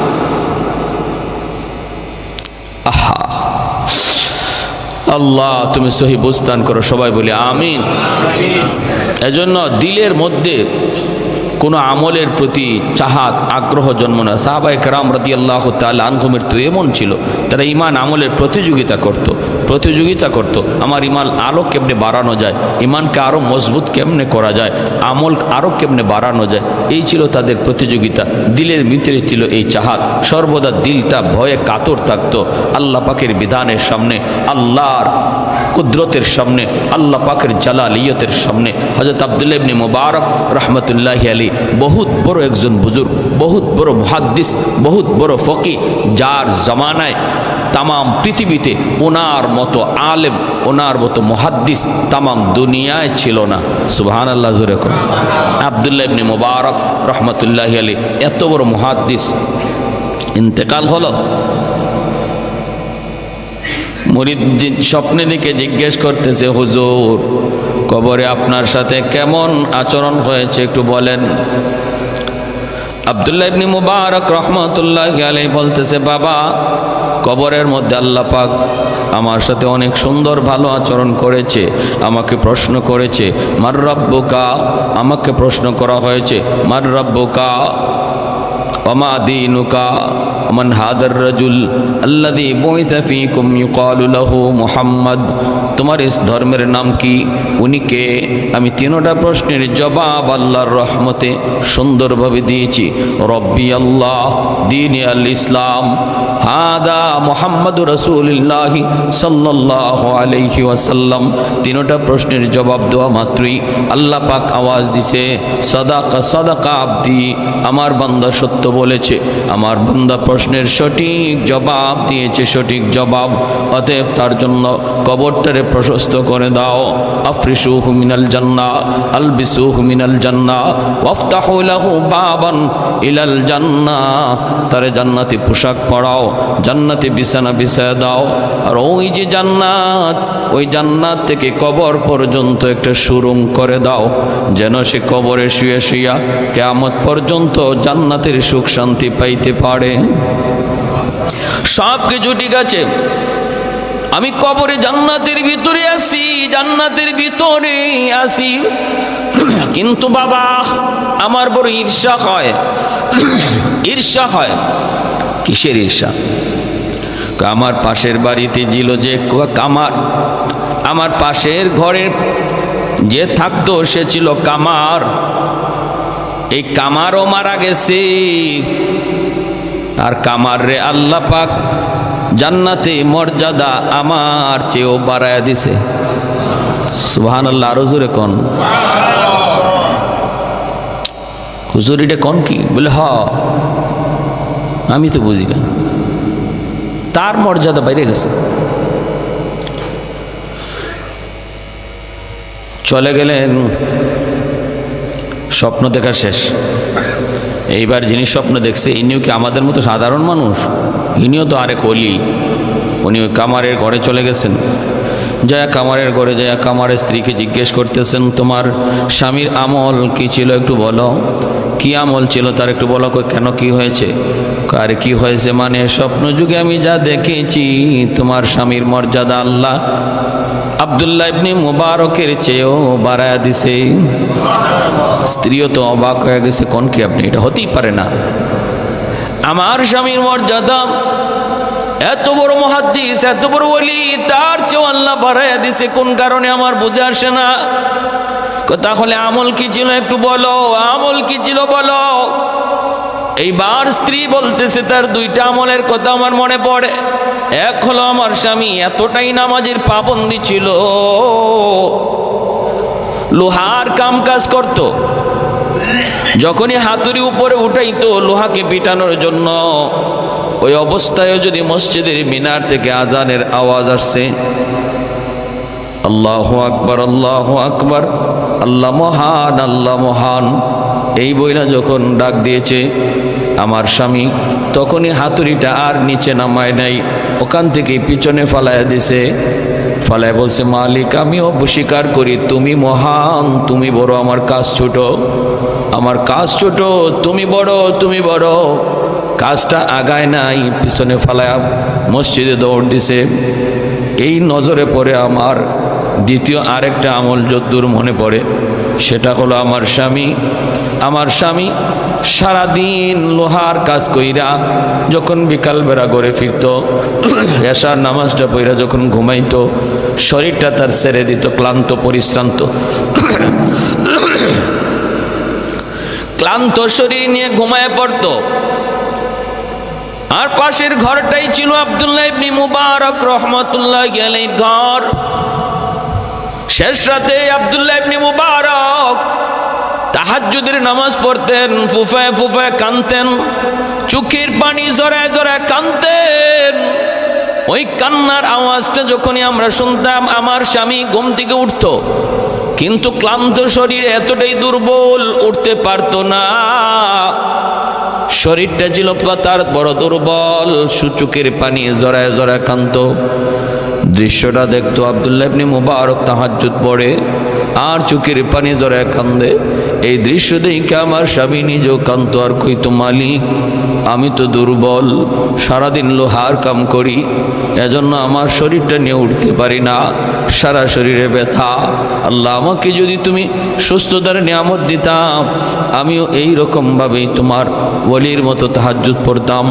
আহা, আল্লাহ তুমি সহি বুঝদান করো, সবাই বলি আমিন। এজন্য দিলের মধ্যে কোনো আমলের প্রতি চাহাত, আগ্রহ জন্ম না। সাহাবায়ে কেরাম রাদিয়াল্লাহু তাআলা আনহুমের তো এমন ছিল, তারা ঈমান আমলের প্রতিযোগিতা করত। আমার ঈমান আরও কেমনে বাড়ানো যায়, ঈমানকে আরও মজবুত কেমনে করা যায়, আমল আরও কেমনে বাড়ানো যায়, এই ছিল তাদের প্রতিযোগিতা। দিলের ভিতরে ছিল এই চাহাত, সর্বদা দিলটা ভয়ে কাতর থাকতো আল্লাহ পাকের বিধানের সামনে, আল্লাহর কুদরতের সামনে, আল্লাহ পাকের জালালিয়তের সামনে। হযরত আব্দুল্লাহ ইবনে মুবারক রাহমাতুল্লাহি আলাইহি বহুত বড় একজন বুজুর্গ, বহুত বড় মুহাদ্দিস, বহুত বড় ফকি, যার জামানায় তামাম পৃথিবীতে ওনার মতো আলেম, ওনার মতো মুহাদ্দিস তামাম দুনিয়ায় ছিল না। সুবহানাল্লাহ। জোরে করুন। আব্দুল্লাহ ইবনে মুবারক রাহমাতুল্লাহি আলাইহি এত বড় মুহাদ্দিস, ইন্তেকাল হলো। মুরিদ স্বপ্নে দিকে জিজ্ঞেস করতেছে, হুজুর কবরে আপনার সাথে কেমন আচরণ হয়েছে একটু বলেন। আব্দুল্লাহ ইবনে মুবারক রাহমাতুল্লাহি আলাইহি বলতেছে, বাবা কবরের মধ্যে আল্লাহ পাক আমার সাথে অনেক সুন্দর ভালো আচরণ করেছে। আমাকে প্রশ্ন করেছে, মার রাব্বুকা, আমাকে প্রশ্ন করা হয়েছে, মার রাব্বুকা ওমা দীনুকা মান হাদার রাজুল আল্লাযী বুইসা ফীকুম ইউকালু লাহু মুহাম্মদ, তোমার ইস ধর্মের নাম কি, উনি কে? আমি তিনটা প্রশ্নের জবাব আল্লাহর রহমতে সুন্দরভাবে দিয়েছি। রব্বি আল্লাহ, দীন আল ইসলাম, হাদা মুহাম্মাদুর রাসূলুল্লাহ সাল্লাল্লাহু আলাইহি ওয়াসাল্লাম। তিনটা প্রশ্নের জবাব দেওয়া মাত্রই আল্লাহ পাক আওয়াজ দিছে, সাদাকা সাদাকা আবদি, আমার বান্দা সত্য বলেছে। আমার বান্দা প্রশ্নের সঠিক জবাব দিয়েছে, সঠিক জবাব। অতএব তার জন্য কবরটারে প্রশস্ত করে দাও। আফরিশুহু মিনাল জান্নাহ আলবিসুহু মিনাল জান্নাহ ওয়াফতাহু লাহু বাবান ইলাল জান্নাহ। তারে জান্নাতি পোশাক পরাও, জান্নাতি বিছানা বিছায় দাও। আর ওই যে জান্নাত, ওই জান্নাত থেকে কবর পর্যন্ত একটা সুরুং করে দাও, যেন সে কবরে শুয়ে শুয়া কিয়ামত পর্যন্ত জান্নাতের সুখ শান্তি পাইতে পারে। সব কিছু ঠিক আছে, আমি কবরে জান্নাতের ভিতরে আছি, জান্নাতের ভিতরে আছি, কিন্তু বাবা আমার বড় ঈর্ষা হয়। ঈর্ষা হয়। কিসের ঈর্ষা? আমার পাশের বাড়িতে ছিল যে আমার পাশের ঘরে যে থাকতো সে ছিল কামার। এই কামারও মারা গেছে, আর কামার রে আল্লাহ পাক জান্নাতে মর্যাদা আমার চেয়েও বাড়ায় দিছে। সুবহানাল্লাহ। আরো জোরে কোন হুজুর, এটা কোন কি? বলে হ, আমি তো বুঝি না, তার মর্যাদা বাইরে গেছে। চলে গেলেন, স্বপ্ন দেখা শেষ। এইবার যিনি স্বপ্ন দেখছে ইনিও কি আমাদের মতো সাধারণ মানুষ? ইনিও তো আরেক ওলি। উনি ওই কামারের ঘরে চলে গেছেন। জয়া কামারের ঘরে জয়া কামারের স্ত্রীকে জিজ্ঞেস করতেছেন, তোমার স্বামীর আমল কি ছিল একটু বলো। কি আমল ছিল তার একটু বলো। কেন, কি হয়েছে? আরে কি হয়েছে মানে, স্বপ্ন যুগে আমি যা দেখেছি তোমার স্বামীর মর্যাদা আল্লাহ আব্দুল্লাহ ইবনে মুবারকের চেয়েও বাড়ায়া দিছে। স্ত্রীও তো অবাক হয়ে গেছে, কোন কি আপনি, এটা হতেই পারে না। আমার স্বামীর মর্যাদা এত বড় মুহাদ্দিস, এত বড় ওলি, তার চেয়েও আল্লাহ বাড়ায়া দিছে, কোন কারণে আমার বুঝে আসে না। তাহলে আমল কি ছিল একটু বলো, আমল কি ছিল বলো। এইবার স্ত্রী বলতেছে তার দুইটা আমলের কথা আমার মনে পড়ে। এক হলো আমার স্বামী এতটাই নামাজের পাবন্দি ছিল, লোহার কাম কাজ করত। যখনই হাতুড়ি উপরে উঠাইতো লোহাকে পিটানোর জন্য, ওই অবস্থায় যদি মসজিদের মিনার থেকে আজানের আওয়াজ আসছে, আল্লাহু আকবার আল্লাহু আকবার, আল্লাহ মহান আল্লাহ মহান, এই বইলা যখন ডাক দিয়েছে আমার স্বামী, তখনই হাতুড়িটা আর নিচে নামায় নাই, ওখান থেকে পিছনে ফালাইয়া দিছে। ফালায় বলছে, মালিক আমিও স্বীকার করি তুমি মহান, তুমি বড়, আমার কাজ ছোট, আমার কাজ ছোট, তুমি বড়, তুমি বড়। কাজটা আগায় নাই, পিছনে ফালায়া মসজিদে দৌড় দিছে। এই নজরে পড়ে আমার দ্বিতীয় আরেকটা আমল যদ্দূর মনে পড়ে, সেটা হলো আমার স্বামী সারাদিন লোহার কাজ কইরা যখন বিকালবেলা ঘরে ফিরত, এশার নামাজটা পইরা যখন ঘুমাইতো, শরীরটা তার ছেড়ে দিত, ক্লান্ত পরিশ্রান্ত, ক্লান্ত শরীর নিয়ে ঘুমায় পড়তো। আর পাশের ঘরটাই ছিল আব্দুল্লাহ ইবনে মুবারক রহমাতুল্লাহি আলাইহির ঘর। শেষ রাতে আব্দুল্লাহ ইবনে মুবারক তাহাজ্জুদের নামাজ পড়তেন, ফুফায় ফুফায় কাঁদতেন, চোখের পানি জড়ায় জড়ায় কাঁদতেন। ওই কান্নার আওয়াজটা যখনই আমরা শুনতাম, আমার স্বামী ঘুম থেকে উঠত, কিন্তু ক্লান্ত শরীরে এতটাই দুর্বল, উঠতে পারতো না। শরীরটা ছিল তার বড় দুর্বল, চোখের পানি জড়ায় জড়ায় কাঁদত। দৃশ্যটা দেখতো আব্দুল্লাহ ইবনে মুবারক তাহাজ্জুদ পড়ে আর চোখের পানি জড়ায় কান্দে। এই দৃশ্য দেখে আমার স্বামী নিজেও কাঁদতো আর কইতো, মালিক আমি তো দুর্বল, সারাদিন লোহার কাম করি, এজন্য আমার শরীরটা নিয়ে উঠতে পারি না, সারা শরীরে ব্যথা। আল্লাহ আমাকে যদি তুমি সুস্থতার নিয়ামত দিতাম, আমিও এই রকমভাবেই তোমার ওলির মতো তাহাজ্জুদ পড়তাম।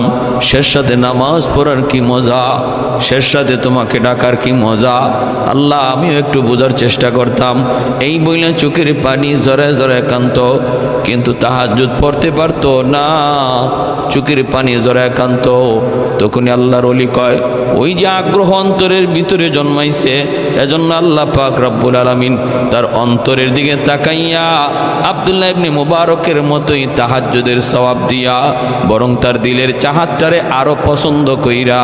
শেষ সাথে নামাজ পড়ার কি মজা, শেষ সাথে তোমাকে ডাকার কি মজা। আল্লাহ আমিও একটু বোঝার চেষ্টা করতাম, এই বইলে চোখের পানি জরে জরে কান্ত, কিন্তু তাহাজ্জুদ পড়তে পারতো না, চোখের পানি জরে কান্ত। তখনই আল্লাহর ওলি কয়, ওই যে আগ্রহ অন্তরের ভিতরে জন্মাইছে, এজন্য আল্লাহ পাক রব্বুল আলামিন তার অন্তরের দিকে তাকাইয়া আব্দুল্লাহ ইবনে মুবারকের মতোই তাহাজ্জুদের সওয়াব দিয়া বরং তার দিলের চাহাতটারে আরো পছন্দ কইরা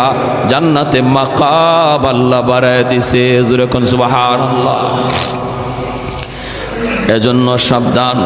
জান্নাতে মাকাম আল্লাহ বাড়ায় দিছে। জোরে কোন সুবহানাল্লাহ। এজন্য সাবধান,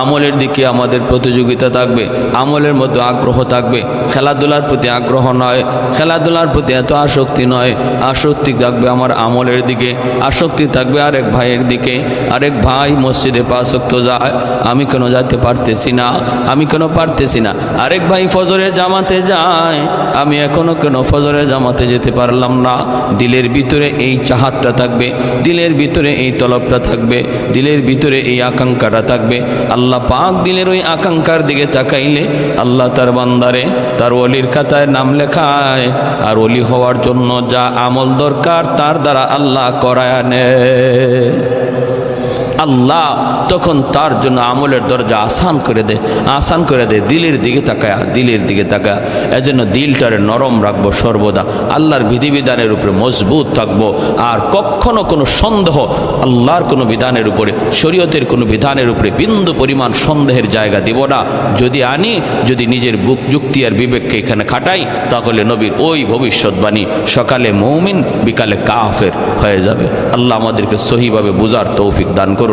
আমলের দিকে আমাদের প্রতিযোগিতা থাকবে, আমলের মধ্যে আগ্রহ থাকবে, খেলাধুলার প্রতি আগ্রহ নয়, খেলাধুলার প্রতি এত আসক্তি নয়, আসক্তি থাকবে আমার আমলের দিকে, আসক্তি থাকবে আরেক ভাইয়ের দিকে। আরেক ভাই মসজিদে 5 ওয়াক্ত যায়, আমি কেন যেতে পারতেছি না, আমি কেন পারতেছি না। আরেক ভাই ফজরের জামাতে যায়, আমি এখনো কেন ফজরের জামাতে যেতে পারলাম না। দিলের ভিতরে এই চাহাতটা থাকবে, দিলের ভিতরে এই তলবটা থাকবে, দিলের ভিতরে এই আকাঙ্ক্ষাটা থাকবে। আল্লাহ পাক দিলের ওই আকাঙ্ক্ষার দিকে তাকাইলে আল্লাহ তার বান্দারে তার ওলির খাতায় নাম লেখায়, আর ওলি হওয়ার জন্য যা আমল দরকার তার দ্বারা আল্লাহ করায় নেয়। আল্লাহ তখন তার জন্য আমলের দরজা আসান করে দেয়, আসান করে দেয়। দিলের দিকে তাকায়, দিলের দিকে তাকায়। এজন্য দিলটারে নরম রাখবো সর্বদা, আল্লাহর বিধিবিধানের উপরে মজবুত থাকবো। আর কখনো কোনো সন্দেহ আল্লাহর কোনো বিধানের উপরে, শরীয়তের কোনো বিধানের উপরে বিন্দু পরিমাণ সন্দেহের জায়গা দিব না। যদি আনি, যদি নিজের বুক যুক্তি আর বিবেককে এখানে খাটাই, তাহলে নবীর ওই ভবিষ্যৎবাণী সকালে মুমিন বিকালে কাফের হয়ে যাবে। আল্লাহ আমাদেরকে সহিভাবে বুঝার তৌফিক দান করুন।